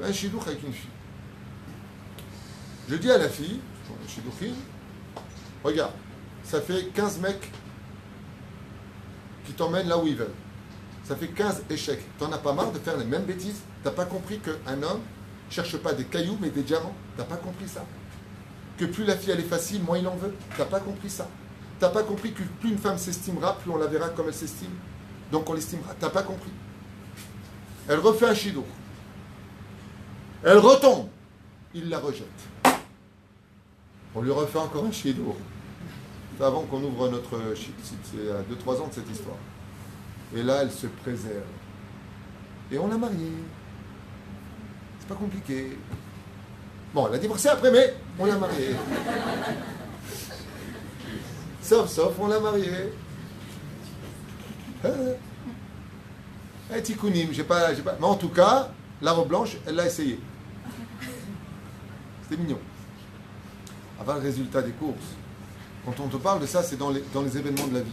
Un shidduch avec une fille. Je dis à la fille, shidduchim, regarde, ça fait 15 mecs qui t'emmènent là où ils veulent. Ça fait 15 échecs. T'en as pas marre de faire les mêmes bêtises? T'as pas compris qu'un homme cherche pas des cailloux mais des diamants? T'as pas compris ça? Que plus la fille elle est facile, moins il en veut? T'as pas compris ça? T'as pas compris que plus une femme s'estimera, plus on la verra comme elle s'estime? Donc on l'estimera. T'as pas compris? Elle refait un shidour. Elle retombe. Il la rejette. On lui refait encore un shidour. C'est avant qu'on ouvre notre... C'est à 2-3 ans de cette histoire. Et là, elle se préserve. Et on l'a mariée. C'est pas compliqué. Bon, elle a divorcé après, mais on l'a mariée. Sauf, on l'a mariée. Tikounim, j'ai pas... Mais en tout cas, la robe blanche, elle l'a essayé. C'était mignon. Avant le résultat des courses. Quand on te parle de ça, c'est dans les événements de la vie.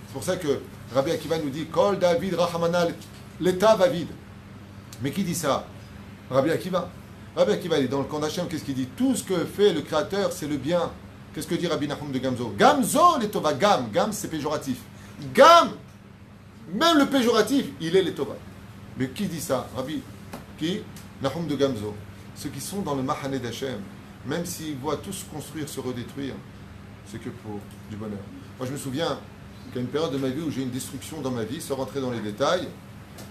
C'est pour ça que Rabbi Akiva nous dit Kol David Rahamana, l'état va vide. Mais qui dit ça? Rabbi Akiva. Rabbi Akiva, il est dans le camp d'Hachem, qu'est-ce qu'il dit? Tout ce que fait le Créateur, c'est le bien. Qu'est-ce que dit Rabbi Nachum de Gamzo? Gamzo, les Tova. Gam, c'est péjoratif. Gam, même le péjoratif, il est les Tova. Mais qui dit ça? Rabbi, qui? Nachum de Gamzo. Ceux qui sont dans le Mahane d'Hachem, même s'ils voient tout se construire, se redétruire, c'est que pour du bonheur. Moi, je me souviens qu'il y a une période de ma vie où j'ai eu une destruction dans ma vie, sans rentrer dans les détails.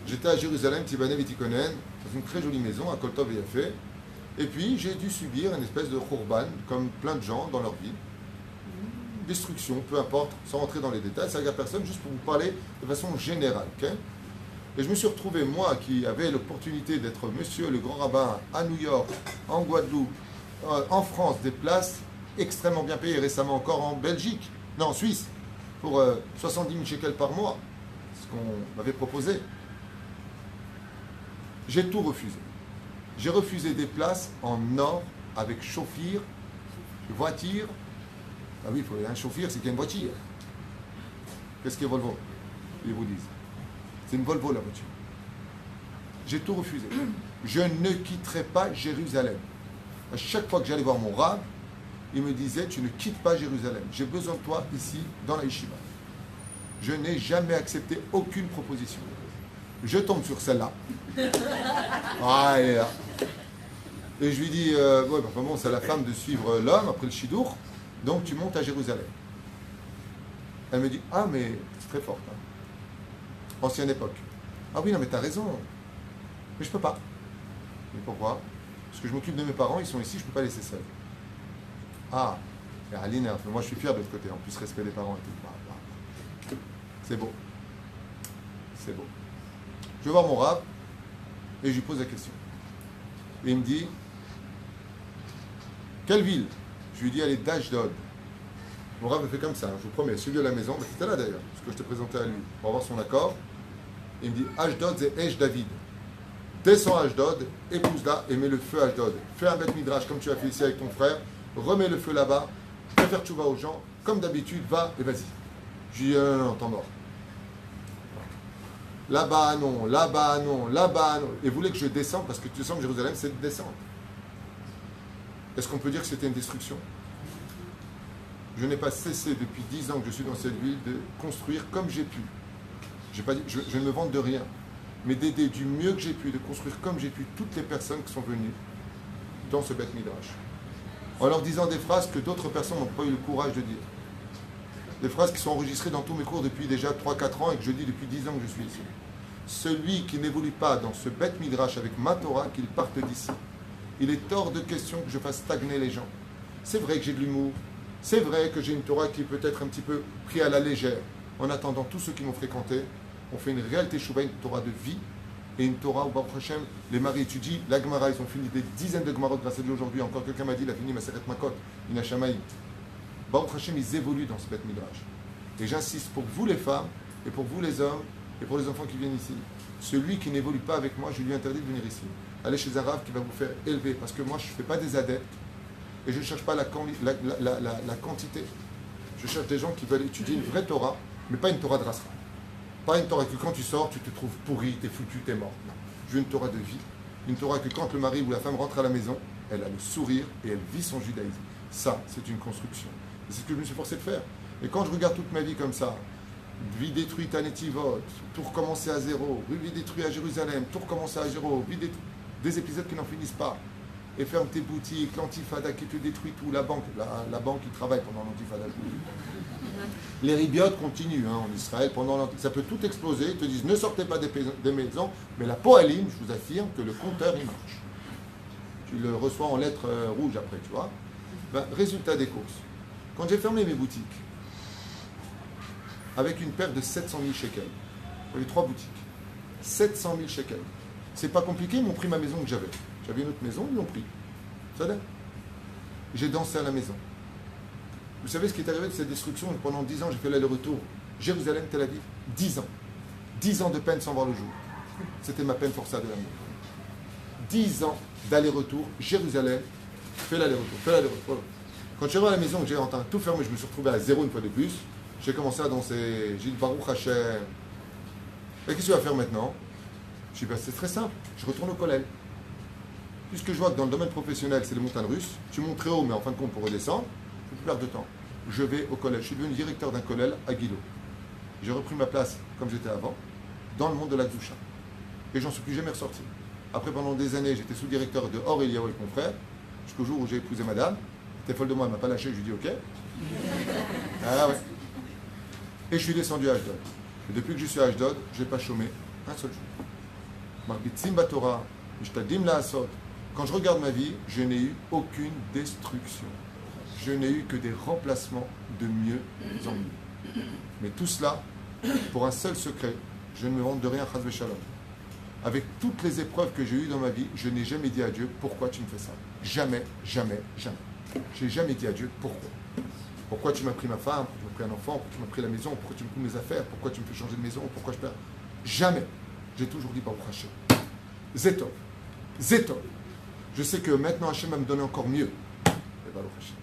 J'étais à Jérusalem, Tibané Vitikonen, dans une très jolie maison, à Koltov et Yafé. Et puis, j'ai dû subir une espèce de khurban, comme plein de gens dans leur vie. Une destruction, peu importe, sans rentrer dans les détails. Ça regarde personne, juste pour vous parler de façon générale. Okay? Et je me suis retrouvé, moi, qui avais l'opportunité d'être monsieur le grand rabbin à New York, en Guadeloupe, en France, des places extrêmement bien payées, récemment encore en Belgique, non, en Suisse, pour 70 000 shekels par mois, ce qu'on m'avait proposé. J'ai tout refusé. J'ai refusé des places en or avec chauffeur, voiture. Ah oui, il faut un chauffeur, c'est qu'il y a une voiture. Qu'est-ce qu'est Volvo? Ils vous disent. C'est une Volvo la voiture. J'ai tout refusé. Je ne quitterai pas Jérusalem. À chaque fois que j'allais voir mon rab, il me disait, tu ne quittes pas Jérusalem. J'ai besoin de toi ici, dans la yeshiva. Je n'ai jamais accepté aucune proposition. Je tombe sur celle-là. Ah, elle est là. Et je lui dis, ouais, enfin bon, c'est à la femme de suivre l'homme après le shidour, donc tu montes à Jérusalem. Elle me dit, ah, mais c'est très fort. Hein. Ancienne époque. Ah oui, non, mais t'as raison. Mais je peux pas. Mais pourquoi? Parce que je m'occupe de mes parents, ils sont ici, je peux pas laisser seul. Ah, Aline, moi je suis fier de l'autre côté, en plus respect des parents et tout. C'est beau. C'est beau. Je vais voir mon rab et je lui pose la question. Et il me dit, quelle ville? Je lui dis, elle est d'Ashdod. Mon rab me fait comme ça, je vous promets, celui de la maison, mais c'était là d'ailleurs, parce que je te présentais à lui, pour avoir son accord. Il me dit, Ashdod, c'est Esh David. Descends à Ashdod, épouse-la et mets le feu à Ashdod. Fais un bête midrash comme tu as fait ici avec ton frère, remets le feu là-bas, fais faire tchouva aux gens, comme d'habitude, va et vas-y. Je lui dis, non, t'en mort. Là-bas, non, là-bas, non, là-bas, non. Et vous voulez que je descende, parce que tu descends de Jérusalem, c'est de descendre. Est-ce qu'on peut dire que c'était une destruction? Je n'ai pas cessé depuis 10 ans que je suis dans cette ville de construire comme j'ai pu. Pas dit, je ne me vante de rien, mais d'aider du mieux que j'ai pu, de construire comme j'ai pu toutes les personnes qui sont venues dans ce Beth Midrash. En leur disant des phrases que d'autres personnes n'ont pas eu le courage de dire. Des phrases qui sont enregistrées dans tous mes cours depuis déjà 3-4 ans et que je dis depuis 10 ans que je suis ici. Celui qui n'évolue pas dans ce Beth Midrash avec ma Torah, qu'il parte d'ici. Il est hors de question que je fasse stagner les gens. C'est vrai que j'ai de l'humour. C'est vrai que j'ai une Torah qui est peut-être un petit peu prise à la légère. En attendant, tous ceux qui m'ont fréquenté ont fait une réelle teshuva, une Torah de vie, et une Torah où Baruch Hashem, les maris étudient la Gemara, ils ont fini des dizaines de Gemarot grâce à Dieu aujourd'hui. Encore quelqu'un m'a dit, il a fini Maseret Makot, Ina Shamaï. Baruch Hashem, ils évoluent dans ce Beth Midrash. Et j'insiste pour vous les femmes, et pour vous les hommes, et pour les enfants qui viennent ici. Celui qui n'évolue pas avec moi, je lui interdis de venir ici. Allez chez un Rav qui va vous faire élever, parce que moi je ne fais pas des adeptes, et je ne cherche pas la quantité. Je cherche des gens qui veulent étudier une vraie Torah, mais pas une Torah de Rasra. Pas une Torah que quand tu sors, tu te trouves pourri, t'es foutu, t'es mort. Non. Je veux une Torah de vie. Une Torah que quand le mari ou la femme rentre à la maison, elle a le sourire et elle vit son judaïsme. Ça, c'est une construction. Et c'est ce que je me suis forcé de faire. Et quand je regarde toute ma vie comme ça, vie détruite à Netivot, tout recommencer à zéro, vie détruite à Jérusalem, tout recommencer à zéro, des épisodes qui n'en finissent pas. Et ferme tes boutiques, l'antifada qui te détruit tout, la banque qui travaille pendant l'antifada. Les ribiotes continuent en Israël pendant l'antifada. Ça peut tout exploser, ils te disent ne sortez pas des maisons, mais la poaline, je vous affirme que le compteur il marche. Tu le reçois en lettres rouges après, tu vois. Résultat des courses. Quand j'ai fermé mes boutiques, avec une paire de 700 000 shekels, j'avais 3 boutiques, 700 000 shekels. C'est pas compliqué, ils m'ont pris ma maison que j'avais. J'avais une autre maison, ils l'ont pris. Ça va. J'ai dansé à la maison. Vous savez ce qui est arrivé de cette destruction? Pendant 10 ans, j'ai fait l'aller-retour. Jérusalem, Tel Aviv. 10 ans. 10 ans de peine sans voir le jour. C'était ma peine forçée de l'amour. 10 ans d'aller-retour. Jérusalem, fais l'aller-retour. Fais l'aller-retour. Quand je suis arrivé à la maison, j'ai entendu tout fermé, je me suis retrouvé à zéro une fois de plus. J'ai commencé à danser. J'ai dit Baruch Hashem. Et qu'est-ce que tu vas faire maintenant? Je dis c'est très simple. Je retourne au collège. Puisque je vois que dans le domaine professionnel, c'est les montagnes russes, tu montes très haut, mais en fin de compte, pour redescendre, je ne peux plus perdre de temps. Je vais au collège. Je suis devenu directeur d'un collège à Guido. J'ai repris ma place, comme j'étais avant, dans le monde de la Gdoucha. Et j'en suis plus jamais ressorti. Après, pendant des années, j'étais sous-directeur de Or-Eliaou avec mon frère, jusqu'au jour où j'ai épousé madame. Elle était folle de moi, elle ne m'a pas lâché, je lui ai dit OK. Ah ouais. Et je suis descendu à Ashdod. Et depuis que je suis à Ashdod, je n'ai pas chômé un seul jour. Marbitzim Batora, Ishtadim Laasot. Quand je regarde ma vie, je n'ai eu aucune destruction. Je n'ai eu que des remplacements de mieux en mieux. Mais tout cela, pour un seul secret, je ne me vante de rien, Chas v'Shalom. Avec toutes les épreuves que j'ai eues dans ma vie, je n'ai jamais dit à Dieu, pourquoi tu me fais ça? Jamais, jamais, jamais. Je n'ai jamais dit à Dieu, pourquoi? Pourquoi tu m'as pris ma femme? Pourquoi tu m'as pris un enfant? Pourquoi tu m'as pris la maison? Pourquoi tu me coupes mes affaires? Pourquoi tu me fais changer de maison? Pourquoi je perds? Jamais. J'ai toujours dit, Baruch Hashem. Zetov. Zetov. Je sais que maintenant Hachem va me donner encore mieux. Et Baruch Hashem.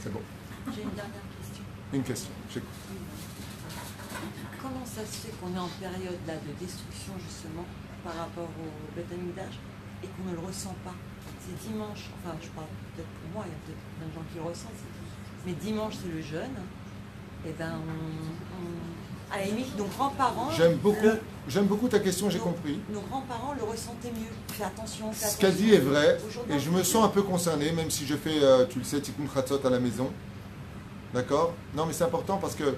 C'est bon. J'ai une dernière question. Une question, j'écoute. Comment ça se fait qu'on est en période là de destruction justement par rapport au Beth Amikdash et qu'on ne le ressent pas? C'est dimanche, enfin je parle peut-être pour moi, il y a peut-être plein de gens qui le ressentent, mais dimanche c'est le jeûne, et ben à la limite, nos grands-parents... J'aime beaucoup ta question, j'ai compris. Nos grands-parents le ressentaient mieux. Fais attention, fais attention. Ce qu'elle dit est vrai, et je me sens un peu concerné, même si je fais, tu le sais, Tikkun Chatzot à la maison. D'accord? Non, mais c'est important parce que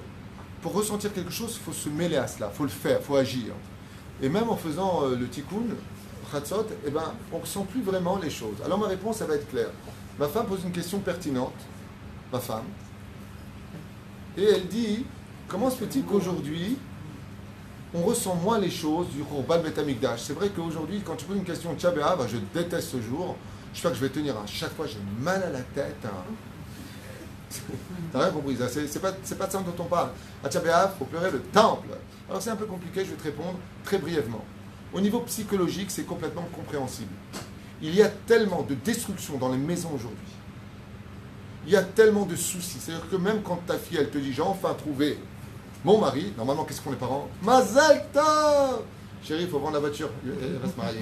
pour ressentir quelque chose, il faut se mêler à cela, il faut le faire, il faut agir. Et même en faisant le Tikkun Chatzot, eh ben, on ne ressent plus vraiment les choses. Alors ma réponse, elle va être claire. Ma femme pose une question pertinente, ma femme, et elle dit... Comment se fait-il qu'aujourd'hui, on ressent moins les choses du Khurban Beth Amikdash? C'est vrai qu'aujourd'hui, quand tu poses une question de Tcha B'Av, je déteste ce jour. J'espère que je vais tenir à chaque fois, j'ai mal à la tête. T'as rien compris, ça, c'est pas de ça dont on parle. À Tcha B'Av, il faut pleurer le temple. Alors c'est un peu compliqué, je vais te répondre très brièvement. Au niveau psychologique, c'est complètement compréhensible. Il y a tellement de destruction dans les maisons aujourd'hui. Il y a tellement de soucis. C'est-à-dire que même quand ta fille, elle te dit, j'ai enfin trouvé mon mari, normalement, qu'est-ce qu'on les parents? Mazal Tov! Chérie, il faut vendre la voiture. Elle va se marier.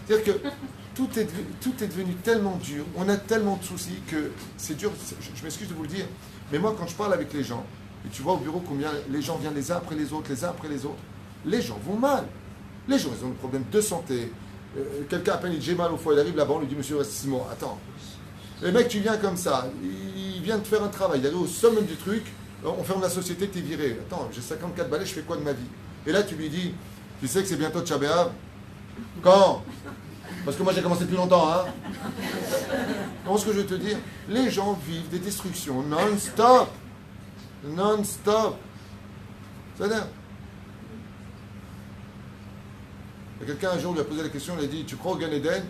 C'est-à-dire que tout est devenu tellement dur, on a tellement de soucis que c'est dur, je m'excuse de vous le dire, mais moi, quand je parle avec les gens, et tu vois au bureau combien les gens viennent les uns après les autres, les gens vont mal. Les gens, ils ont des problèmes de santé. Quelqu'un appelle, il dit j'ai mal au foie, il arrive là-bas, on lui dit monsieur, reste 6 mois. Attends. Le mec, tu viens comme ça, il vient de faire un travail, il arrive au sommet du truc, on ferme la société, t'es viré. Attends, j'ai 54 balais, je fais quoi de ma vie? Et là, tu lui dis, tu sais que c'est bientôt Tcha B'Av? Quand? Parce que moi, j'ai commencé depuis longtemps, hein? Donc, ce que je veux te dire, les gens vivent des destructions non-stop. Non-stop. C'est-à-dire, quelqu'un un jour lui a posé la question, il a dit, tu crois au Gan Eden?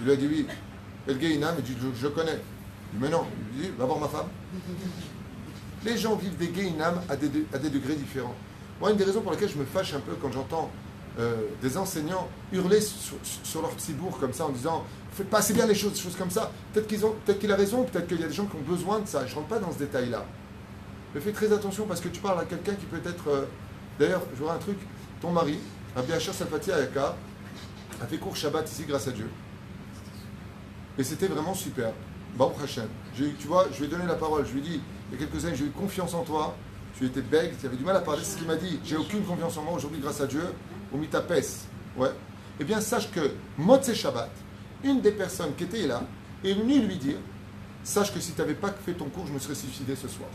Il lui a dit oui. Et le Gehinam, il dit, je connais. Il dit, mais non. Il dit, va voir ma femme. Les gens vivent des Gehinam à des degrés différents. Moi, une des raisons pour lesquelles je me fâche un peu quand j'entends des enseignants hurler sur leur petit bourg comme ça en disant faites pas assez bien les choses comme ça. Peut-être qu'il a raison, peut-être qu'il y a des gens qui ont besoin de ça. Je ne rentre pas dans ce détail-là. Mais fais très attention parce que tu parles à quelqu'un qui peut être. D'ailleurs, je vois un truc. Ton mari, Rabbi Asher Salfati Ayaka, a fait cours Shabbat ici grâce à Dieu. Et c'était vraiment super. Baruch Hashem. Tu vois, je lui ai donné la parole. Je lui ai dit il y a quelques années, j'ai eu confiance en toi. Tu étais bègue, tu avais du mal à parler. C'est ce qu'il m'a dit. J'ai aucune confiance en moi aujourd'hui grâce à Dieu. Au mitapes. Ouais. Eh bien, sache que Motzei Shabbat, une des personnes qui était là, est venue lui dire sache que si tu n'avais pas fait ton cours, je me serais suicidé ce soir.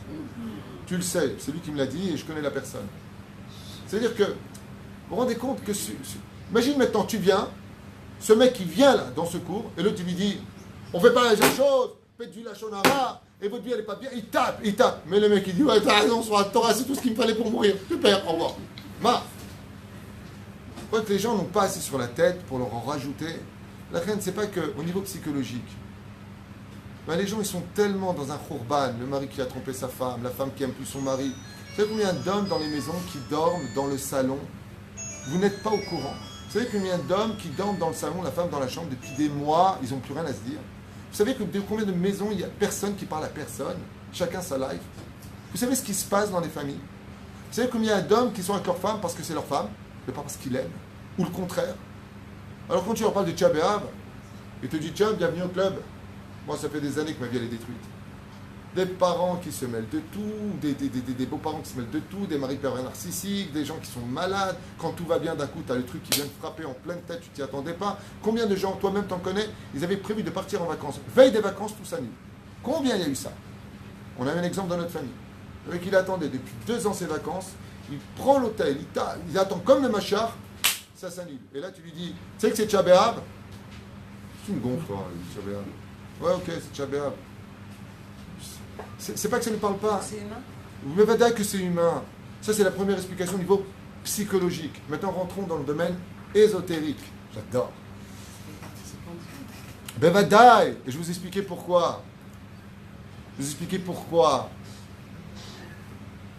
Tu le sais, c'est lui qui me l'a dit et je connais la personne. C'est-à-dire que, vous vous rendez compte que. Imagine maintenant, tu viens, ce mec qui vient là, dans ce cours, et l'autre, tu lui dis on ne fait pas la même chose, faites du lachonara, et votre vie elle n'est pas bien, il tape. Mais le mec il dit ouais, t'as raison, sur la Torah, c'est tout ce qu'il me fallait pour mourir. Super, au revoir. Je crois que les gens n'ont pas assez sur la tête pour leur en rajouter. La reine, c'est pas qu'au niveau psychologique. Ben, les gens, ils sont tellement dans un khourban, le mari qui a trompé sa femme, la femme qui aime plus son mari. Vous savez combien d'hommes dans les maisons qui dorment dans le salon? Vous n'êtes pas au courant. Vous savez combien d'hommes qui dorment dans le salon, la femme dans la chambre depuis des mois, ils n'ont plus rien à se dire. Vous savez combien de maisons il y a personne qui parle à personne, chacun sa life. Vous savez ce qui se passe dans les familles? Vous savez combien d'hommes qui sont avec leur femme parce que c'est leur femme, mais pas parce qu'ils l'aiment, ou le contraire. Alors quand tu leur parles de Tcha B'Av, ils te disent tiens, bienvenue au club. Moi, ça fait des années que ma vie elle est détruite. Des parents qui se mêlent de tout, des beaux-parents qui se mêlent de tout, des maris pervers narcissiques, des gens qui sont malades. Quand tout va bien, d'un coup, tu as le truc qui vient te frapper en pleine tête, tu t'y attendais pas. Combien de gens, toi-même t'en connais, ils avaient prévu de partir en vacances. Veille des vacances, tout s'annule. Combien il y a eu ça? On a un exemple dans notre famille. Le mec, il attendait depuis 2 ans ses vacances, il prend l'hôtel, il attend comme le machar, ça s'annule. Et là, tu lui dis, tu sais que c'est Tcha B'Av? Tu me gonfles, toi, Tcha B'Av. Ouais, ok, c'est Tcha B'Av. C'est pas que ça ne parle pas. C'est humain. Vous me dire que c'est humain. Ça, c'est la première explication au niveau psychologique. Maintenant, rentrons dans le domaine ésotérique. J'adore. Bevadaï. Et je vous expliquer pourquoi.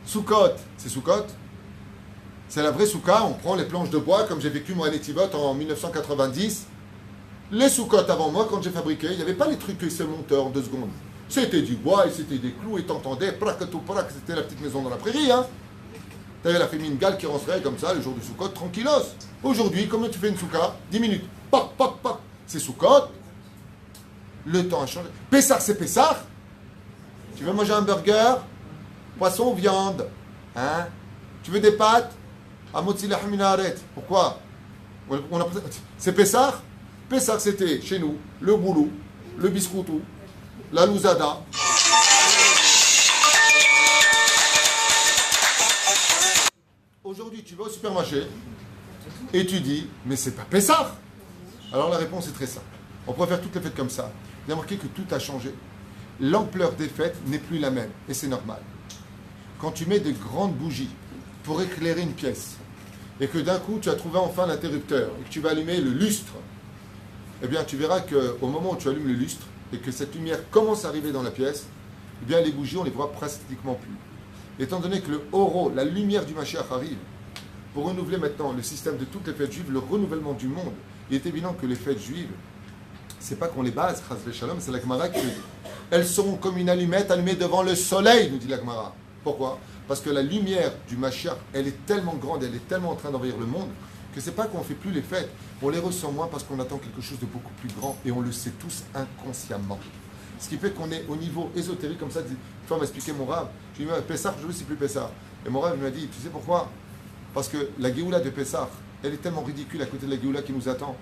Soukot. C'est Soukot. C'est la vraie Souka. On prend les planches de bois, comme j'ai vécu moi à Netivot en 1990. Les Soukot avant moi, quand j'ai fabriqué, il n'y avait pas les trucs qui se montaient en 2 secondes. C'était du bois et c'était des clous et t'entendais, c'était la petite maison dans la prairie. Hein. T'avais la fémine gale qui rentrait comme ça le jour du Soukot, tranquillos. Aujourd'hui, comment tu fais une souka? 10 minutes. Pac. C'est Soukot. Le temps a changé. Pessar, c'est Pessar. Tu veux manger un burger? Poisson ou viande? Hein? Tu veux des pâtes? Amotzilah minaret. Pourquoi? C'est Pessar? Pessar, c'était chez nous le boulot, le biscoutou, la louzada. Aujourd'hui, tu vas au supermarché et tu dis, mais c'est pas Pessar. Alors la réponse est très simple. On pourrait faire toutes les fêtes comme ça. Il y a marqué que tout a changé. L'ampleur des fêtes n'est plus la même et c'est normal. Quand tu mets de grandes bougies pour éclairer une pièce et que d'un coup tu as trouvé enfin l'interrupteur et que tu vas allumer le lustre, eh bien tu verras qu'au moment où tu allumes le lustre et que cette lumière commence à arriver dans la pièce, eh bien les bougies on les voit pratiquement plus. Étant donné que le oro, la lumière du Mashiach arrive, pour renouveler maintenant le système de toutes les fêtes juives, le renouvellement du monde, il est évident que les fêtes juives, c'est pas qu'on les base, chas v'shalom, c'est la Gemara qui dit. Elles seront comme une allumette allumée devant le soleil, nous dit la Gemara. Pourquoi? Parce que la lumière du Mashiach, elle est tellement grande, elle est tellement en train d'envahir le monde, que c'est pas qu'on ne fait plus les fêtes, on les ressent moins parce qu'on attend quelque chose de beaucoup plus grand et on le sait tous inconsciemment. Ce qui fait qu'on est au niveau ésotérique comme ça. Une fois, on m'a expliqué mon rave, je lui ai dit, Pessah, aujourd'hui c'est plus Pessah. Et mon rave m'a dit, tu sais pourquoi? Parce que la Géoula de Pessah, elle est tellement ridicule à côté de la Géoula qui nous attend,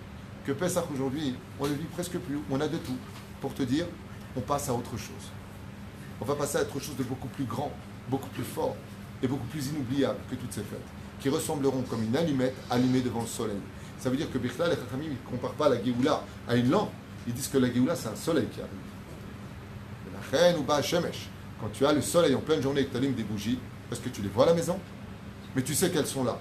que Pessah aujourd'hui, on ne vit presque plus, on a de tout. Pour te dire, on passe à autre chose. On va passer à autre chose de beaucoup plus grand, beaucoup plus fort et beaucoup plus inoubliable que toutes ces fêtes, qui ressembleront comme une allumette allumée devant le soleil. Ça veut dire que Bichlal et Chachamim ne comparent pas la Géoula à une lampe, ils disent que la Géoula c'est un soleil qui arrive. La reine ou Shemesh, quand tu as le soleil en pleine journée et que tu allumes des bougies, est-ce que tu les vois à la maison? mais tu sais qu'elles sont là.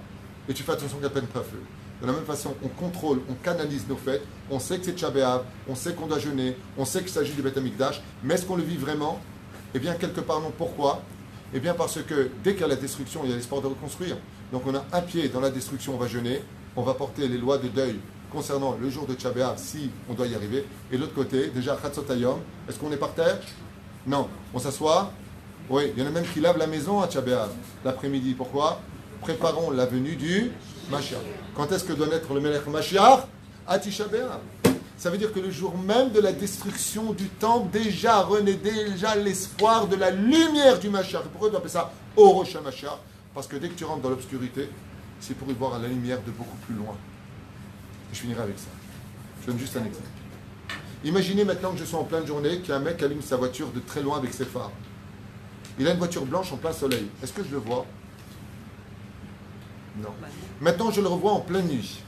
Et tu fais attention qu'elles ne prennent pas feu. De la même façon, on contrôle, on canalise nos fêtes, on sait que c'est Tisha B'Av, on sait qu'on doit jeûner, on sait qu'il s'agit du Beth Amikdash, mais est-ce qu'on le vit vraiment? Eh bien, quelque part non. Pourquoi? Eh bien, parce que dès qu'il y a la destruction, il y a l'espoir de reconstruire. Donc, on a un pied dans la destruction, on va jeûner, on va porter les lois de deuil concernant le jour de Tisha B'Av, si on doit y arriver. Et de l'autre côté, déjà, Chatzot Hayom, est-ce qu'on est par terre? Non. On s'assoit? Oui. Il y en a même qui lavent la maison à Tisha B'Av l'après-midi. Pourquoi? Préparons la venue du Mashiach. Quand est-ce que doit naître le Melech Mashiach? À Tisha B'Av. Ça veut dire que le jour même de la destruction du temple, déjà renaît déjà l'espoir de la lumière du Mashiach. Pourquoi on appelle ça Orosh HaMashiach? Parce que dès que tu rentres dans l'obscurité, c'est pour y voir la lumière de beaucoup plus loin. Et je finirai avec ça. Je donne juste un exemple. Imaginez maintenant que je suis en pleine journée, qu'un mec allume sa voiture de très loin avec ses phares. Il a une voiture blanche en plein soleil. Est-ce que je le vois? Non. Maintenant, je le revois en pleine nuit.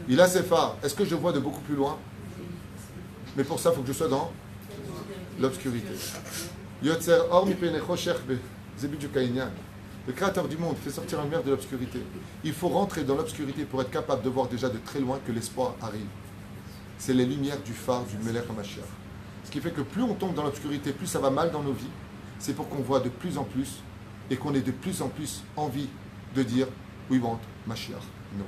Il a ses phares. Est-ce que je le vois de beaucoup plus loin? Mais pour ça, il faut que je sois dans l'obscurité. Yotzer or mi penecho shechbe. Zebit du Kainyan. Le créateur du monde fait sortir la lumière de l'obscurité. Il faut rentrer dans l'obscurité pour être capable de voir déjà de très loin que l'espoir arrive. C'est les lumières du phare du Melech HaMashiach. Ce qui fait que plus on tombe dans l'obscurité, plus ça va mal dans nos vies. C'est pour qu'on voit de plus en plus et qu'on ait de plus en plus envie de dire We want Mashiach. Non.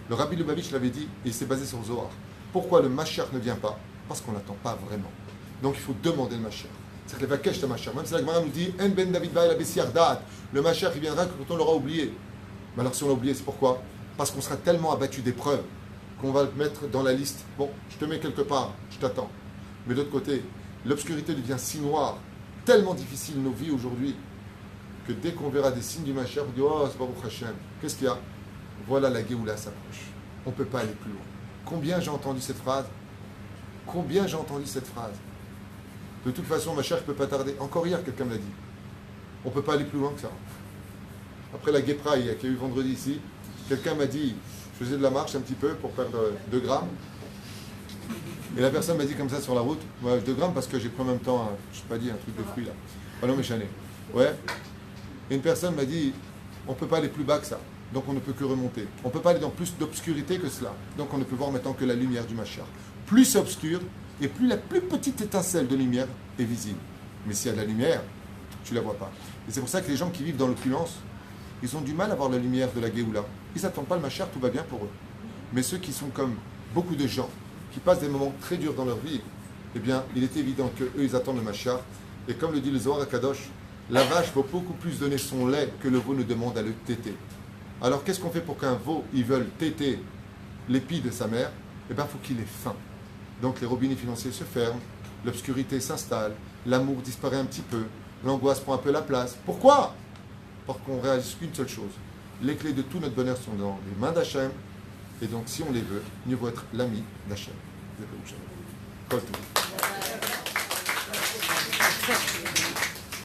Le Rabbi Lubavitch l'avait dit et c'est basé sur Zohar. Pourquoi le Mashiach ne vient pas? Parce qu'on ne l'attend pas vraiment. Donc il faut demander le Mashiach. C'est que le Vakesh le Mashiach. Même si la Gemara nous dit En ben David Baal Abessiardat, le Mashiach il viendra quand on l'aura oublié. Mais alors si on l'a oublié, c'est pourquoi? Parce qu'on sera tellement abattu d'épreuves qu'on va le mettre dans la liste. Bon, je te mets quelque part, je t'attends. Mais de l'autre côté, l'obscurité devient si noire, tellement difficile nos vies aujourd'hui, que dès qu'on verra des signes du Mashiach, on dit oh, c'est pas Baruch Hashem. Qu'est-ce qu'il y a? Voilà, la Géoula s'approche. On ne peut pas aller plus loin. Combien j'ai entendu cette phrase? Combien j'ai entendu cette phrase? De toute façon, Mashiach ne peut pas tarder. Encore hier, quelqu'un me l'a dit. On ne peut pas aller plus loin que ça. Après la Guépra, qu'il y a eu vendredi ici, quelqu'un m'a dit, je faisais de la marche un petit peu pour perdre 2 grammes. Et la personne m'a dit comme ça sur la route, ouais, 2 grammes parce que j'ai pris en même temps, je ne sais pas dit, un truc de fruits là. Ah non, mais chané. Ouais. Et une personne m'a dit, on ne peut pas aller plus bas que ça. Donc on ne peut que remonter. On ne peut pas aller dans plus d'obscurité que cela. Donc on ne peut voir maintenant que la lumière du Mashiach. Plus c'est obscur, et plus la plus petite étincelle de lumière est visible. Mais s'il y a de la lumière, tu ne la vois pas. Et c'est pour ça que les gens qui vivent dans l'opulence, ils ont du mal à voir la lumière de la Géoula. Ils n'attendent pas le Mashiach, tout va bien pour eux. Mais ceux qui sont comme beaucoup de gens, qui passent des moments très durs dans leur vie, eh bien, il est évident qu'eux, ils attendent le Mashiach. Et comme le dit le Zohar HaKadosh, la vache vaut beaucoup plus donner son lait que le veau ne demande à le téter. Alors, qu'est-ce qu'on fait pour qu'un veau, il veuille téter l'épi de sa mère? Eh bien, il faut qu'il ait faim. Donc, les robinets financiers se ferment, l'obscurité s'installe, l'amour disparaît un petit peu, l'angoisse prend un peu la place. Pourquoi? Parce qu'on réalise qu'une seule chose. Les clés de tout notre bonheur sont dans les mains d'Hachem. Et donc, si on les veut, mieux vaut être l'ami d'Hachem. Kol Tov.